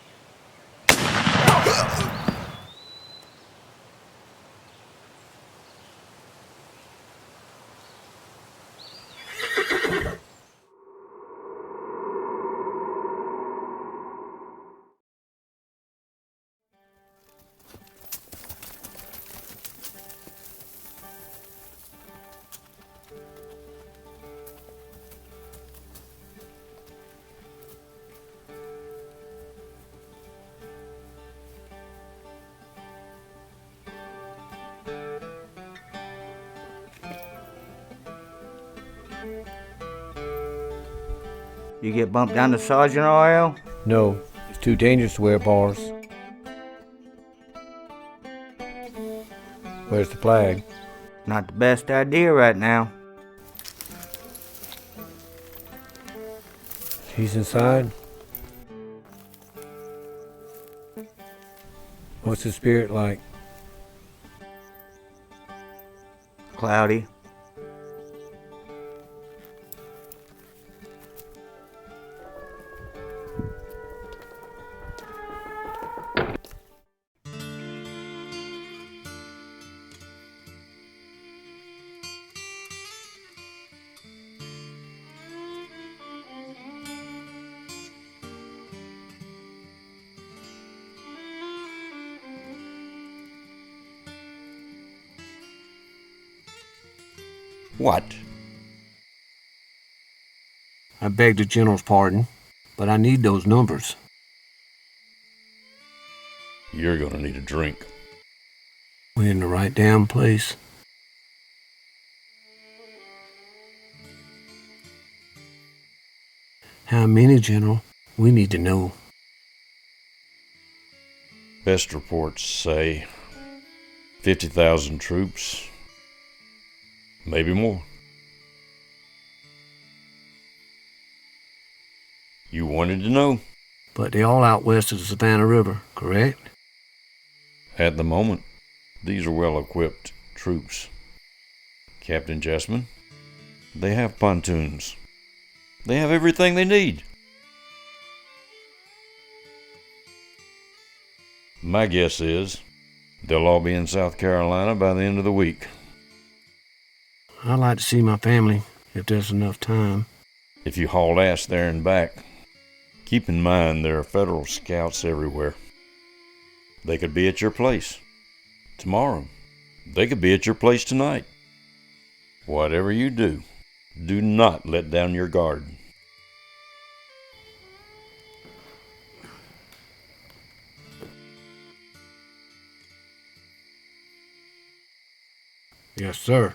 You get bumped down to Sergeant RL? No, it's too dangerous to wear bars. Where's the flag? Not the best idea right now. He's inside. What's the spirit like? Cloudy. What? I beg the General's pardon, but I need those numbers. You're gonna need a drink. We're in the right damn place. How many, General? We need to know. Best reports say 50,000 troops. Maybe more. You wanted to know? But they're all out west of the Savannah River, correct? At the moment, these are well-equipped troops. Captain Jessman, they have pontoons. They have everything they need. My guess is they'll all be in South Carolina by the end of the week. I'd like to see my family, if there's enough time. If you haul ass there and back, keep in mind there are federal scouts everywhere. They could be at your place tomorrow. They could be at your place tonight. Whatever you do, do not let down your guard. Yes, sir.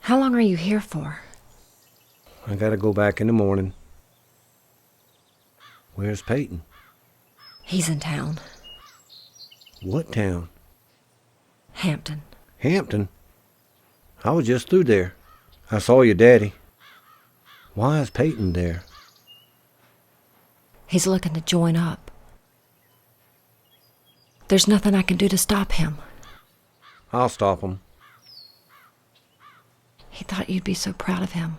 How long are you here for? I gotta go back in the morning. Where's Peyton? He's in town. What town? Hampton. Hampton? I was just through there. I saw your daddy. Why is Peyton there? He's looking to join up. There's nothing I can do to stop him. I'll stop him. He thought you'd be so proud of him.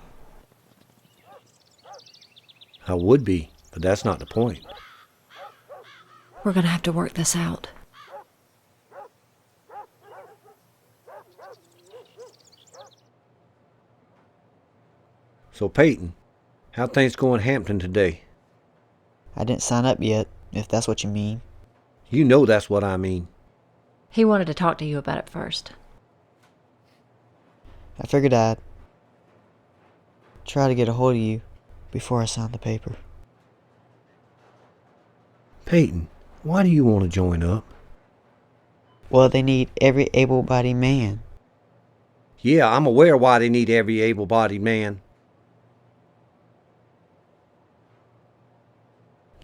I would be, but that's not the point. We're gonna have to work this out. So, Peyton, how things go in Hampton today? I didn't sign up yet, if that's what you mean. You know that's what I mean. He wanted to talk to you about it first. I figured I'd try to get a hold of you before I signed the paper. Peyton, why do you want to join up? Well, they need every able-bodied man. Yeah, I'm aware why they need every able-bodied man.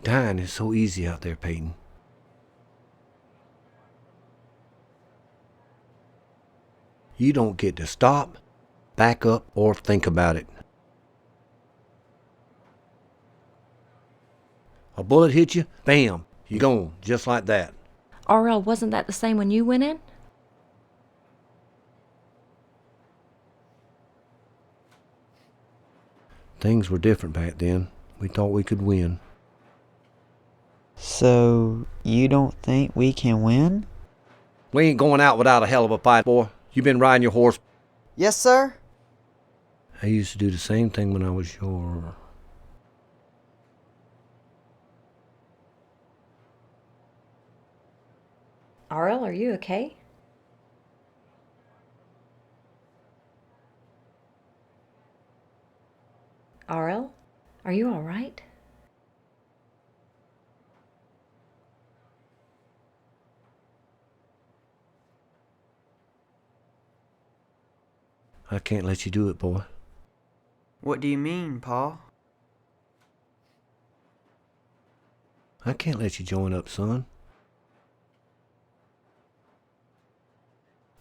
Dying is so easy out there, Peyton. You don't get to stop, back up, or think about it. A bullet hit you, bam, you're gone, just like that. RL, wasn't that the same when you went in? Things were different back then. We thought we could win. So, you don't think we can win? We ain't going out without a hell of a fight, boy. You been riding your horse? Yes, sir. I used to do the same thing when I was your... RL, are you okay? RL, are you all right? I can't let you do it, boy. What do you mean, Pa? I can't let you join up, son.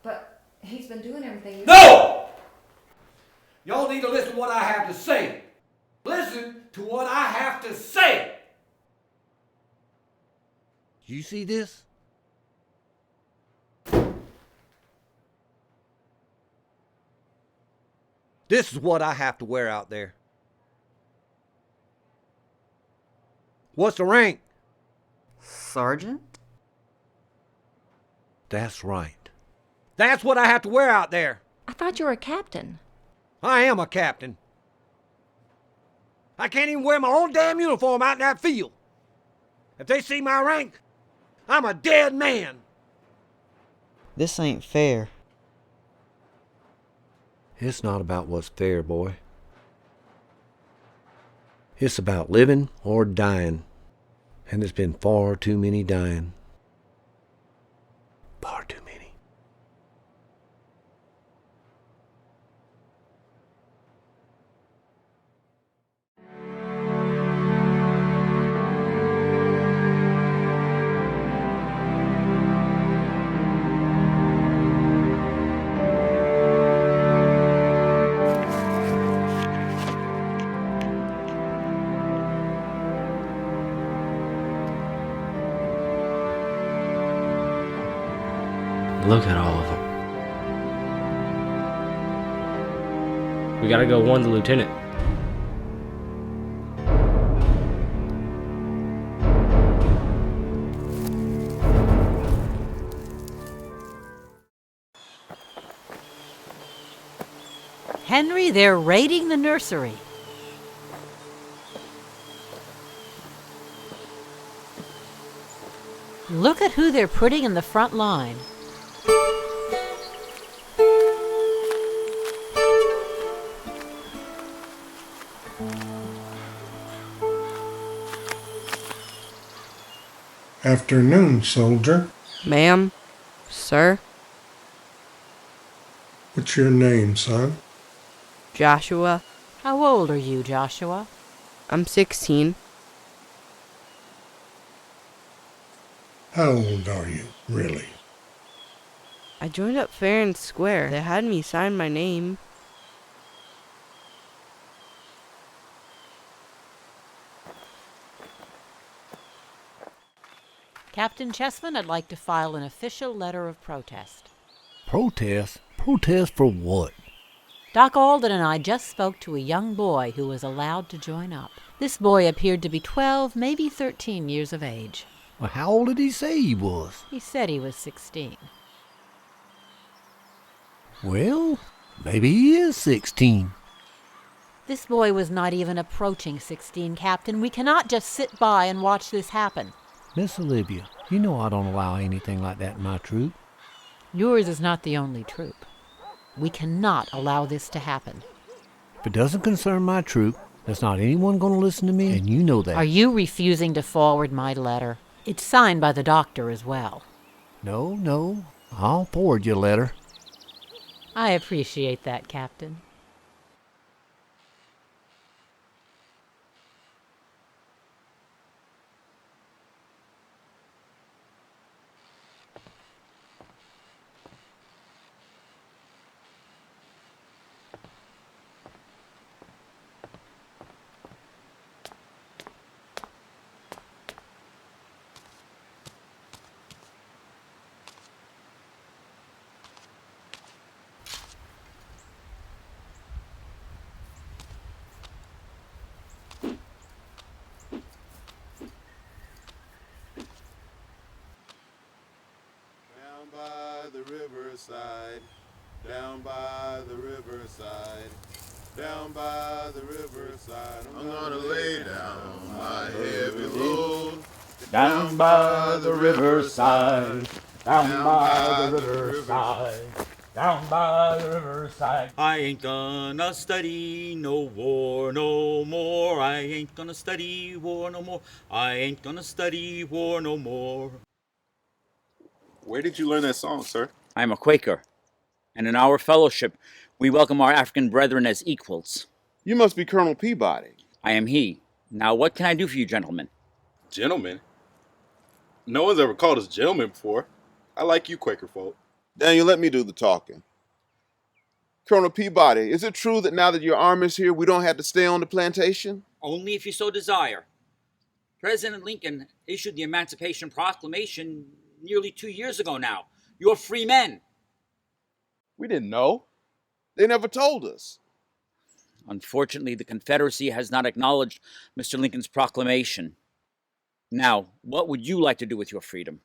But he's been doing everything. No! Y'all need to listen to what I have to say. Listen to what I have to say. You see this? This is what I have to wear out there. What's the rank? Sergeant? That's right. That's what I have to wear out there. I thought you were a captain. I am a captain. I can't even wear my own damn uniform out in that field. If they see my rank, I'm a dead man. This ain't fair. It's not about what's fair, boy. It's about living or dying. And there's been far too many dying. Far too many. Look at all of them. We gotta go warn the lieutenant. Henry, they're raiding the nursery. Look at who they're putting in the front line. Afternoon, soldier. Ma'am? Sir? What's your name, son? Joshua? How old are you, Joshua? I'm 16. How old are you, really? I joined up fair and square. They had me sign my name. Captain Chessman, I'd like to file an official letter of protest. Protest? Protest for what? Doc Alden and I just spoke to a young boy who was allowed to join up. This boy appeared to be 12, maybe 13 years of age. Well, how old did he say he was? He said he was 16. Well, maybe he is 16. This boy was not even approaching 16, Captain. We cannot just sit by and watch this happen. Miss Olivia, you know I don't allow anything like that in my troop. Yours is not the only troop. We cannot allow this to happen. If it doesn't concern my troop, there's not anyone going to listen to me, and you know that. Are you refusing to forward my letter? It's signed by the doctor as well. No, I'll forward you a letter. I appreciate that, Captain. Down by the riverside, down by the riverside, I'm gonna lay down my heavy load. Down by the riverside, down by the riverside, down by the riverside. I ain't gonna study no war no more. I ain't gonna study war no more. I ain't gonna study war no more. Where did you learn that song, sir? I am a Quaker, and in our fellowship, we welcome our African brethren as equals. You must be Colonel Peabody. I am he. Now, what can I do for you, gentlemen? Gentlemen? No one's ever called us gentlemen before. I like you, Quaker folk. Daniel, let me do the talking. Colonel Peabody, is it true that now that your army's here, we don't have to stay on the plantation? Only if you so desire. President Lincoln issued the Emancipation Proclamation nearly 2 years ago now. You're free men. We didn't know. They never told us. Unfortunately, the Confederacy has not acknowledged Mr. Lincoln's proclamation. Now, what would you like to do with your freedom?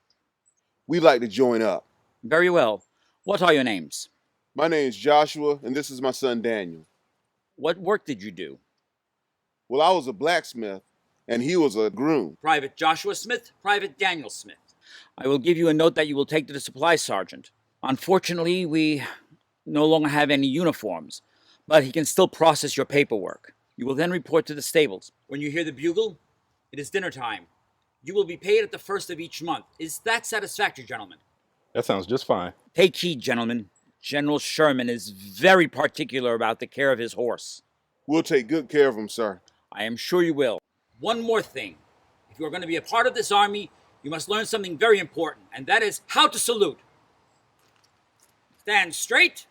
We'd like to join up. Very well. What are your names? My name's Joshua, and this is my son Daniel. What work did you do? Well, I was a blacksmith, and he was a groom. Private Joshua Smith, Private Daniel Smith. I will give you a note that you will take to the supply sergeant. Unfortunately, we no longer have any uniforms, but he can still process your paperwork. You will then report to the stables. When you hear the bugle, it is dinner time. You will be paid at the first of each month. Is that satisfactory, gentlemen? That sounds just fine. Take heed, gentlemen. General Sherman is very particular about the care of his horse. We'll take good care of him, sir. I am sure you will. One more thing. If you are going to be a part of this army, you must learn something very important, and that is how to salute. Stand straight.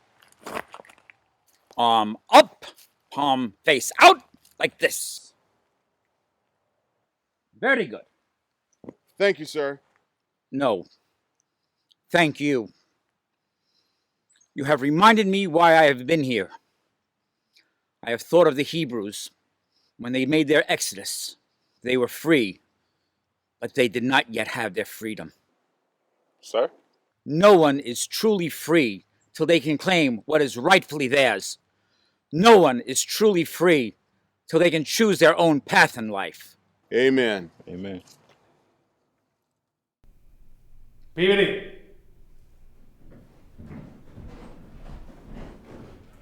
Arm up, palm face out, like this. Very good. Thank you, sir. No. Thank you. You have reminded me why I have been here. I have thought of the Hebrews when they made their exodus. They were free, but they did not yet have their freedom. Sir? No one is truly free till they can claim what is rightfully theirs. No one is truly free till they can choose their own path in life. Amen. Amen. Peabody.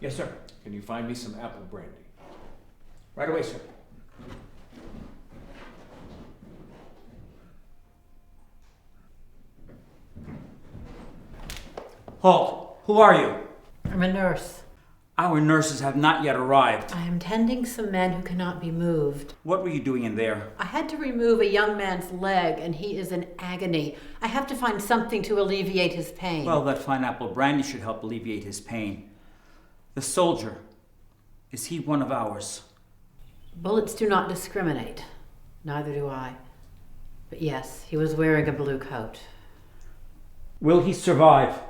Yes, sir. Can you find me some apple brandy? Right away, sir. Halt! Who are you? I'm a nurse. Our nurses have not yet arrived. I am tending some men who cannot be moved. What were you doing in there? I had to remove a young man's leg, and he is in agony. I have to find something to alleviate his pain. Well, that fine apple brandy should help alleviate his pain. The soldier, is he one of ours? Bullets do not discriminate. Neither do I. But yes, he was wearing a blue coat. Will he survive?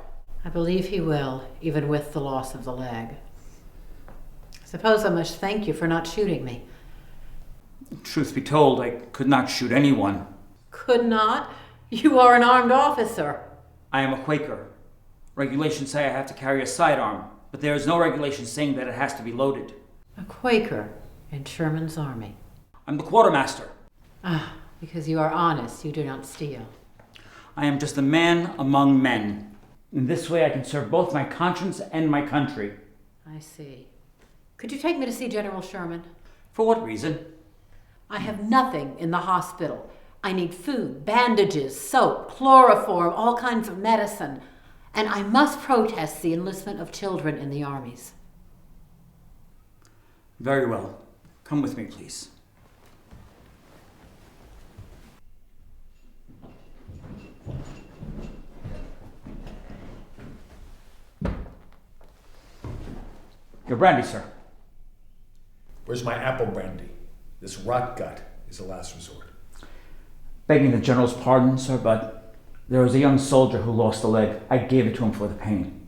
I believe he will, even with the loss of the leg. I suppose I must thank you for not shooting me. Truth be told, I could not shoot anyone. Could not? You are an armed officer. I am a Quaker. Regulations say I have to carry a sidearm, but there is no regulation saying that it has to be loaded. A Quaker in Sherman's army. I'm the quartermaster. Ah, because you are honest, you do not steal. I am just a man among men. In this way I can serve both my conscience and my country. I see. Could you take me to see General Sherman? For what reason? I have nothing in the hospital. I need food, bandages, soap, chloroform, all kinds of medicine. And I must protest the enlistment of children in the armies. Very well. Come with me, please. Your brandy, sir. Where's my apple brandy? This rot gut is a last resort. Begging the general's pardon, sir, but there was a young soldier who lost a leg. I gave it to him for the pain.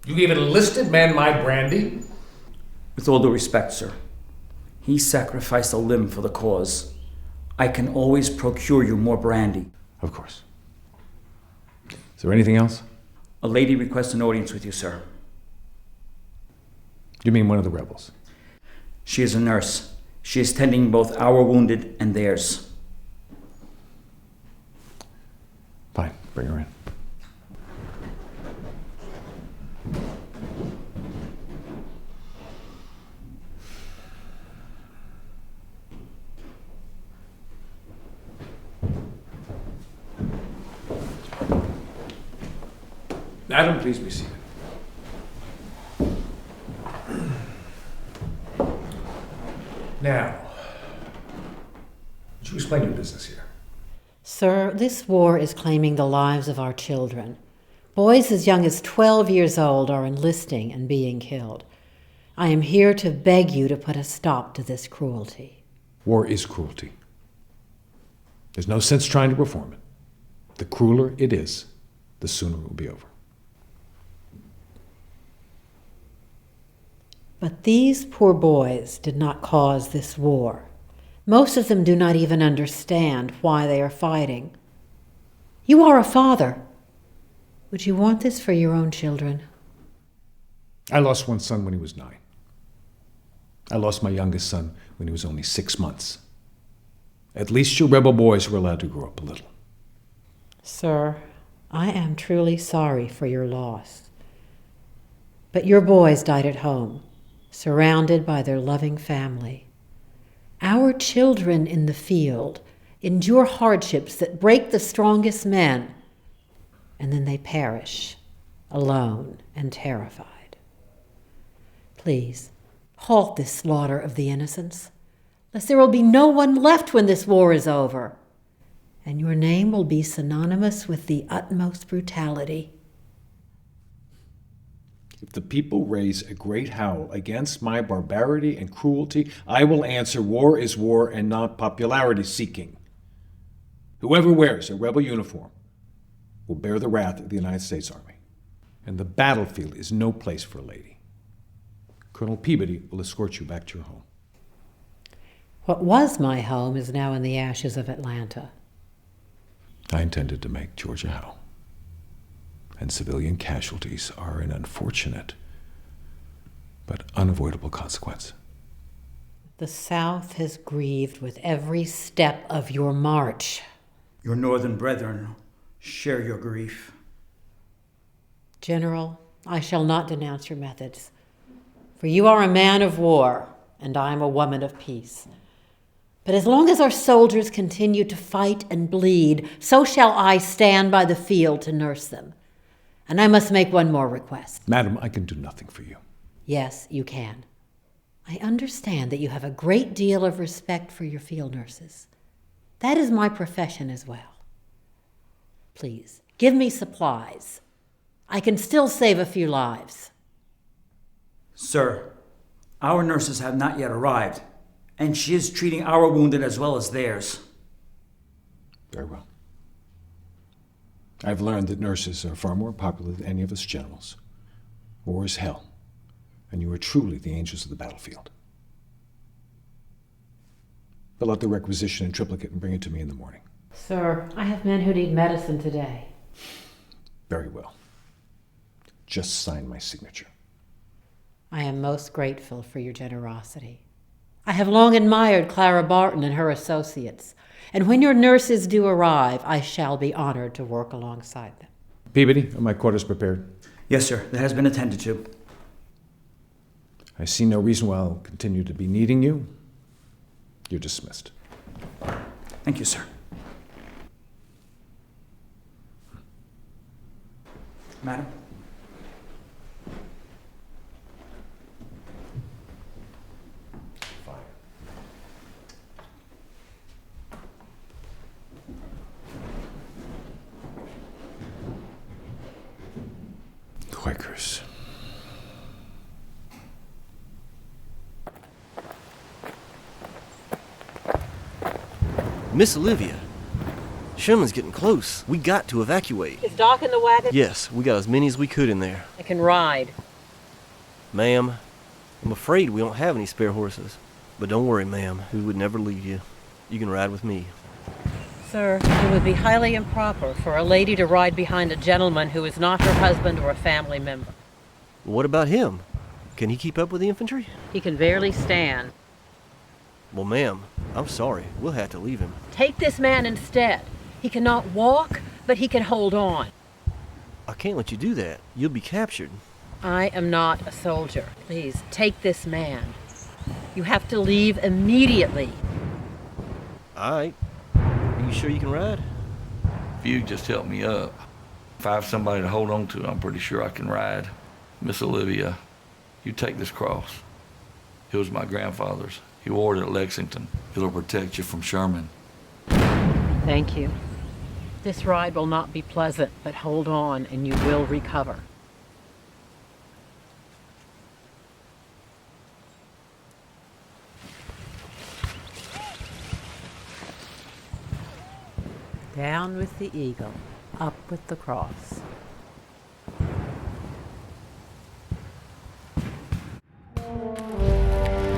You gave an enlisted man my brandy? With all due respect, sir, he sacrificed a limb for the cause. I can always procure you more brandy. Of course. Is there anything else? A lady requests an audience with you, sir. You mean one of the rebels? She is a nurse. She is tending both our wounded and theirs. Fine, bring her in. Madam, please be seated. Now, would you explain your business here? Sir, this war is claiming the lives of our children. Boys as young as 12 years old are enlisting and being killed. I am here to beg you to put a stop to this cruelty. War is cruelty. There's no sense trying to reform it. The crueler it is, the sooner it will be over. But these poor boys did not cause this war. Most of them do not even understand why they are fighting. You are a father. Would you want this for your own children? I lost one son when he was 9. I lost my youngest son when he was only 6 months. At least your rebel boys were allowed to grow up a little. Sir, I am truly sorry for your loss. But your boys died at home, surrounded by their loving family. Our children in the field endure hardships that break the strongest men, and then they perish, alone and terrified. Please, halt this slaughter of the innocents, lest there will be no one left when this war is over, and your name will be synonymous with the utmost brutality. If the people raise a great howl against my barbarity and cruelty, I will answer war is war and not popularity seeking. Whoever wears a rebel uniform will bear the wrath of the United States Army. And the battlefield is no place for a lady. Colonel Peabody will escort you back to your home. What was my home is now in the ashes of Atlanta. I intended to make Georgia howl. And civilian casualties are an unfortunate but unavoidable consequence. The South has grieved with every step of your march. Your northern brethren share your grief. General, I shall not denounce your methods, for you are a man of war, and I am a woman of peace. But as long as our soldiers continue to fight and bleed, so shall I stand by the field to nurse them. And I must make one more request. Madam, I can do nothing for you. Yes, you can. I understand that you have a great deal of respect for your field nurses. That is my profession as well. Please, give me supplies. I can still save a few lives. Sir, our nurses have not yet arrived, and she is treating our wounded as well as theirs. Very well. I've learned that nurses are far more popular than any of us generals. War is hell, and you are truly the angels of the battlefield. Fill out the requisition in triplicate and bring it to me in the morning. Sir, I have men who need medicine today. Very well. Just sign my signature. I am most grateful for your generosity. I have long admired Clara Barton and her associates, and when your nurses do arrive, I shall be honored to work alongside them. Peabody, are my quarters prepared? Yes, sir. That has been attended to. I see no reason why I'll continue to be needing you. You're dismissed. Thank you, sir. Madam? Quakers. Miss Olivia, Sherman's getting close. We got to evacuate. Is Doc in the wagon? Yes, we got as many as we could in there. I can ride. Ma'am, I'm afraid we don't have any spare horses. But don't worry, ma'am. We would never leave you. You can ride with me. Sir, it would be highly improper for a lady to ride behind a gentleman who is not her husband or a family member. What about him? Can he keep up with the infantry? He can barely stand. Well, ma'am, I'm sorry. We'll have to leave him. Take this man instead. He cannot walk, but he can hold on. I can't let you do that. You'll be captured. I am not a soldier. Please, take this man. You have to leave immediately. All right. Are you sure you can ride? If you just help me up. If I have somebody to hold on to, I'm pretty sure I can ride. Miss Olivia, you take this cross. It was my grandfather's. He wore it at Lexington. It'll protect you from Sherman. Thank you. This ride will not be pleasant, but hold on and you will recover. Down with the eagle, up with the cross.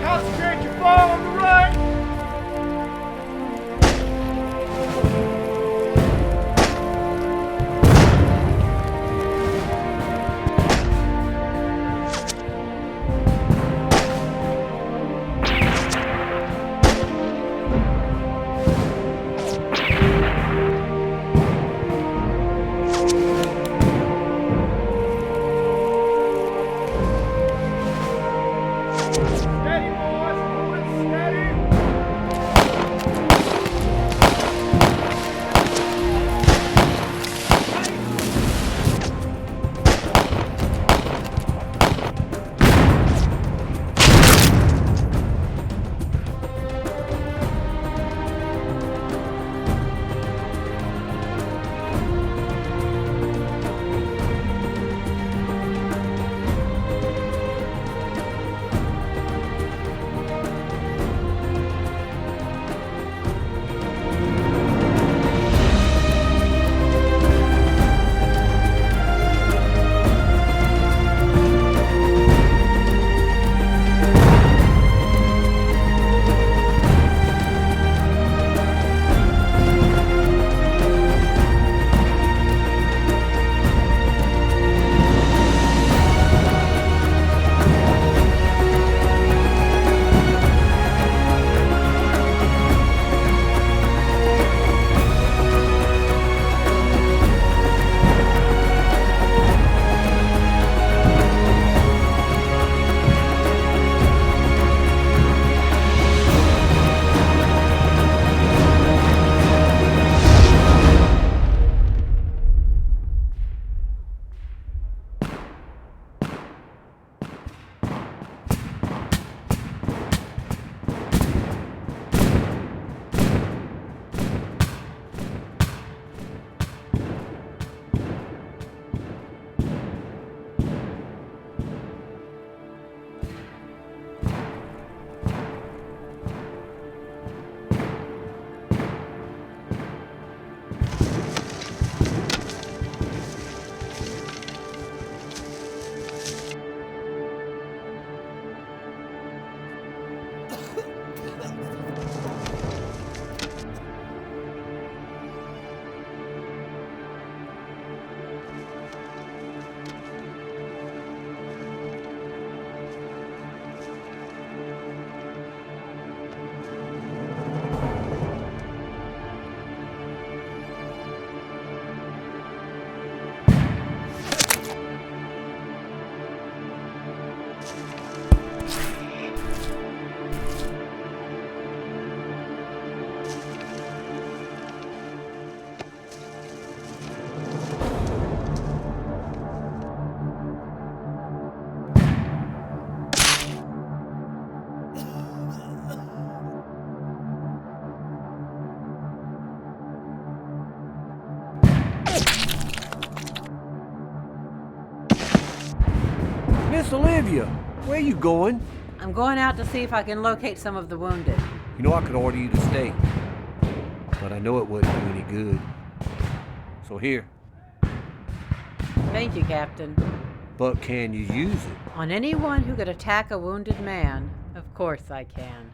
Concentrate your fall on the right. Miss Olivia, where you going? I'm going out to see if I can locate some of the wounded. You know I could order you to stay, but I know it wouldn't do any good. So here. Thank you, Captain. But can you use it? On anyone who could attack a wounded man, of course I can.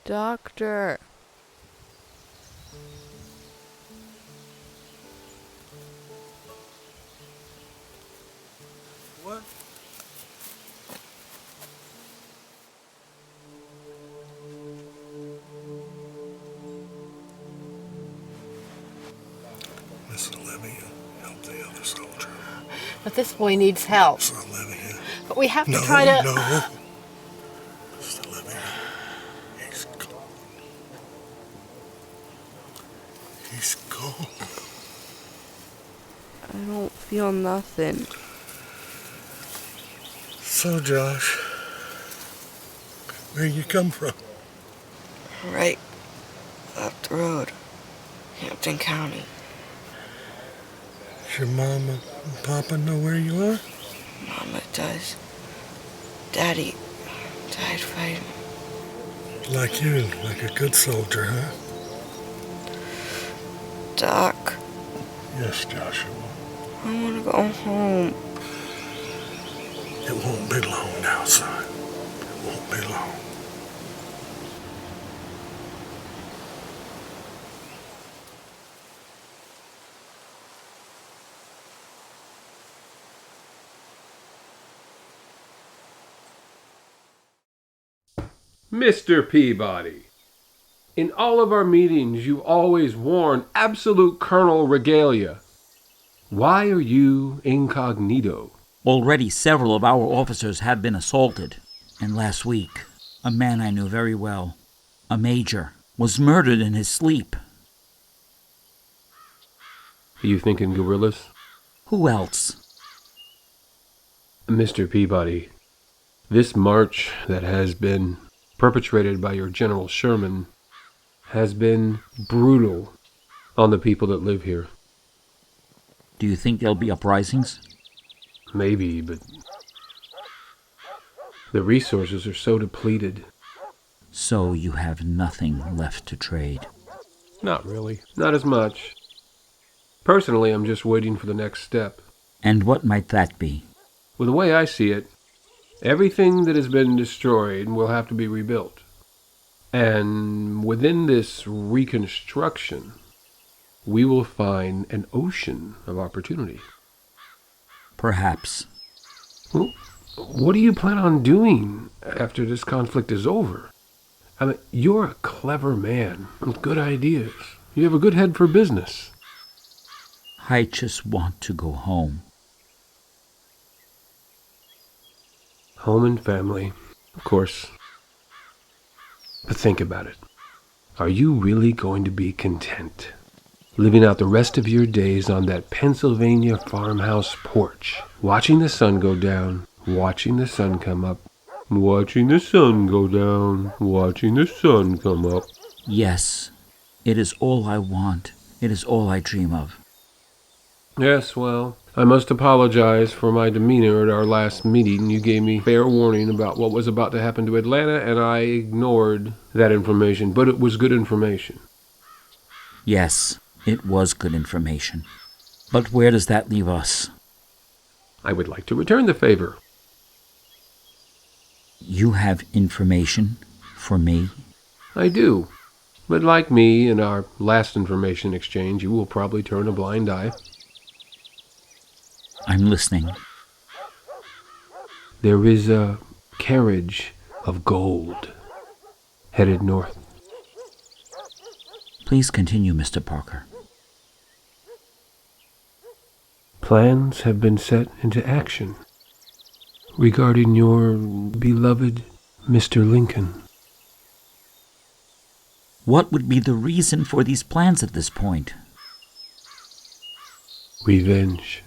Doctor. What? Miss Olivia, help the other soldier. But this boy needs help. Miss Olivia. But we have to No, try to... No. Miss Olivia. He's gone. I don't feel nothing. So, Josh, where you come from? Right up the road. Hampton County. Does your mama and papa know where you are? Mama does. Daddy died fighting. Like you, like a good soldier, huh? Doc. Yes, Joshua. I want to go home. It won't be long now, son. It won't be long. Mr. Peabody, in all of our meetings, you always worn absolute colonel regalia. Why are you incognito? Already several of our officers have been assaulted. And last week, a man I knew very well, a major, was murdered in his sleep. Are you thinking guerrillas? Who else? Mr. Peabody, this march that has been perpetrated by your General Sherman has been brutal on the people that live here. Do you think there'll be uprisings? Maybe, but the resources are so depleted. So you have nothing left to trade? Not really. Not as much. Personally, I'm just waiting for the next step. And what might that be? Well, the way I see it, everything that has been destroyed will have to be rebuilt. And within this reconstruction, we will find an ocean of opportunity. Perhaps. Well, what do you plan on doing after this conflict is over? I mean, you're a clever man with good ideas. You have a good head for business. I just want to go home. Home and family, of course. But think about it. Are you really going to be content living out the rest of your days on that Pennsylvania farmhouse porch, watching the sun go down, watching the sun come up, watching the sun go down, watching the sun come up? Yes, it is all I want. It is all I dream of. Yes, well, I must apologize for my demeanor at our last meeting. You gave me fair warning about what was about to happen to Atlanta, and I ignored that information, but it was good information. Yes, it was good information. But where does that leave us? I would like to return the favor. You have information for me? I do. But like me in our last information exchange, you will probably turn a blind eye. I'm listening. There is a carriage of gold headed north. Please continue, Mr. Parker. Plans have been set into action regarding your beloved Mr. Lincoln. What would be the reason for these plans at this point? Revenge.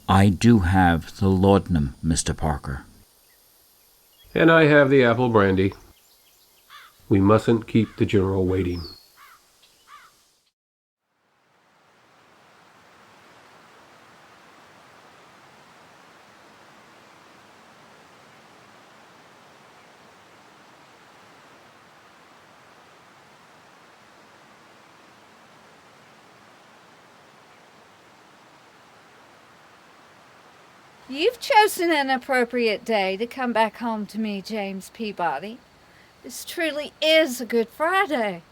I do have the laudanum, Mr. Parker. And I have the apple brandy. We mustn't keep the general waiting. You've chosen an appropriate day to come back home to me, James Peabody. This truly is a Good Friday.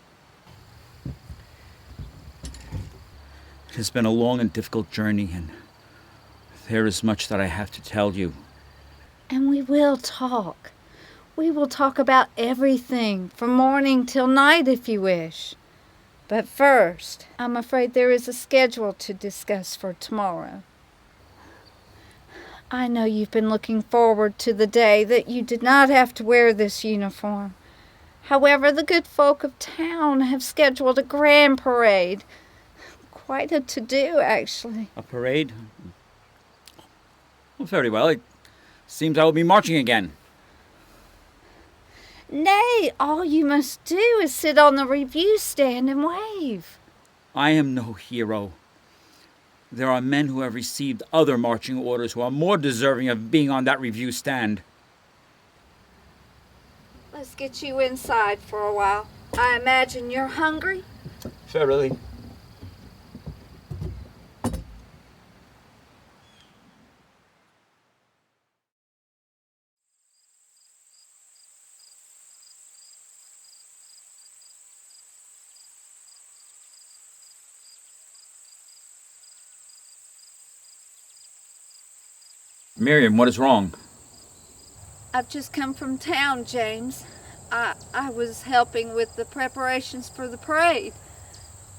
It has been a long and difficult journey, and there is much that I have to tell you. And we will talk. We will talk about everything, from morning till night if you wish. But first, I'm afraid there is a schedule to discuss for tomorrow. I know you've been looking forward to the day that you did not have to wear this uniform. However, the good folk of town have scheduled a grand parade. Quite a to-do, actually. A parade? Well, very well. It seems I will be marching again. Nay, all you must do is sit on the review stand and wave. I am no hero. There are men who have received other marching orders who are more deserving of being on that review stand. Let's get you inside for a while. I imagine you're hungry? Fairly. Miriam, what is wrong? I've just come from town, James. I was helping with the preparations for the parade.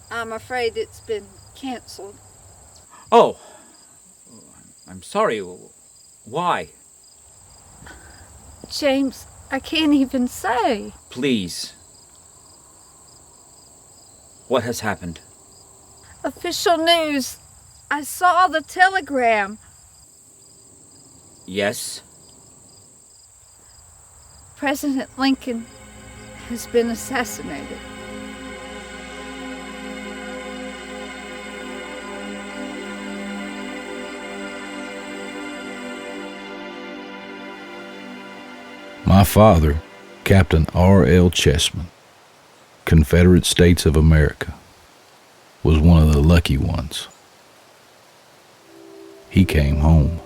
I'm afraid it's been canceled. Oh, I'm sorry. Why? James, I can't even say. Please. What has happened? Official news. I saw the telegram. Yes? President Lincoln has been assassinated. My father, Captain R.L. Chessman, Confederate States of America, was one of the lucky ones. He came home.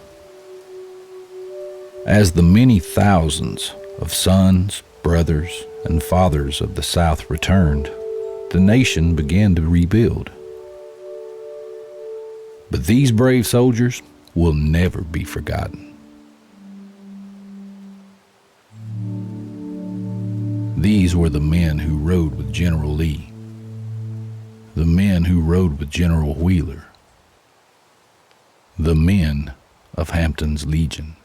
As the many thousands of sons, brothers, and fathers of the South returned, the nation began to rebuild. But these brave soldiers will never be forgotten. These were the men who rode with General Lee, the men who rode with General Wheeler, the men of Hampton's Legion.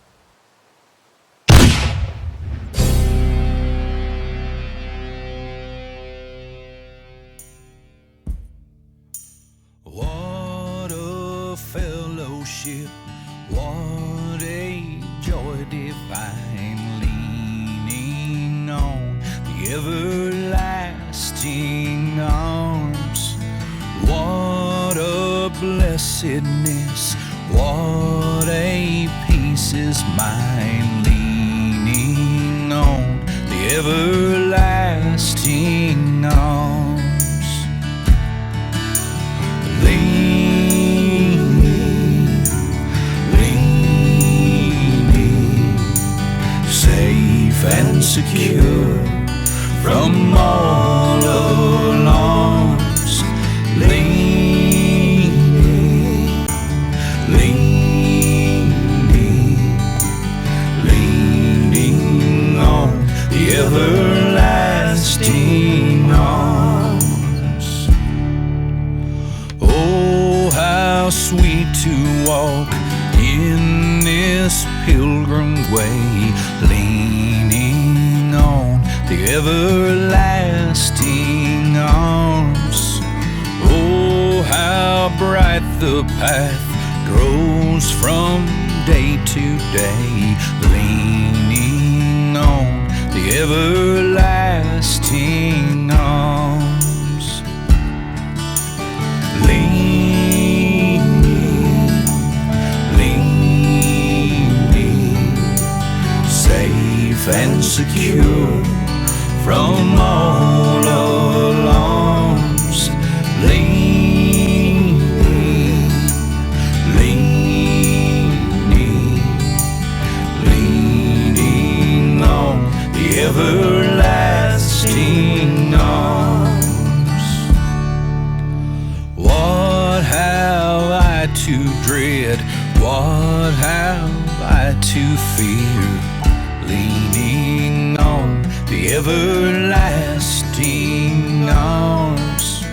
What a fellowship, what a joy divine, leaning on the everlasting arms. What a blessedness, what a peace is mine, leaning on the everlasting arms. Leaning, safe and secure from all alarms. Leaning on the everlasting arms. Oh, how sweet to walk in this pilgrim way, leaning on the everlasting arms. Oh, how bright the path grows from day to day, leaning on the everlasting arms. Leaning, safe and secure from all alarms. Leaning on the everlasting arms. What have I to dread? What have I to fear? Leaning on the everlasting arms.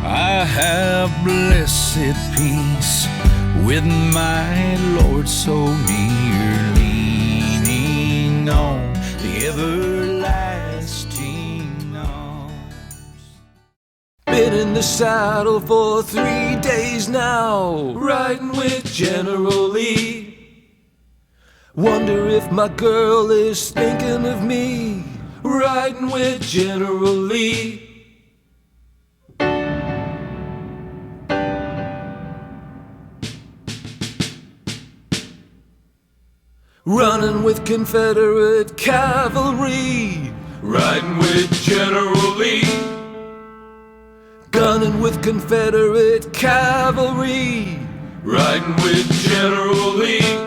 I have blessed peace with my Lord so near, leaning on the everlasting arms. Been in the saddle for 3 days now, riding with General Lee. Wonder if my girl is thinking of me, riding with General Lee. Running with Confederate cavalry, riding with General Lee. Gunning with Confederate cavalry, riding with General Lee.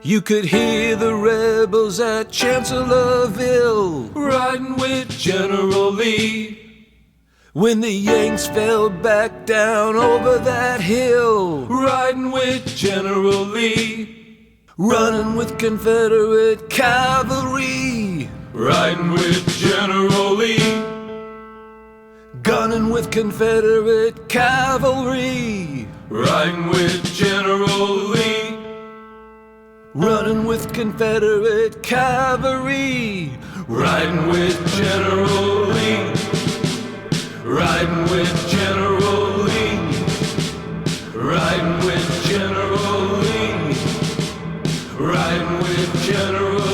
You could hear the rebels at Chancellorsville, riding with General Lee. When the Yanks fell back down over that hill, riding with General Lee. Running with Confederate cavalry, riding with General Lee. Gunning with Confederate cavalry, riding with General Lee. Running with Confederate cavalry, riding with General Lee. Riding with General Lee. Riding with General Lee. Riding with General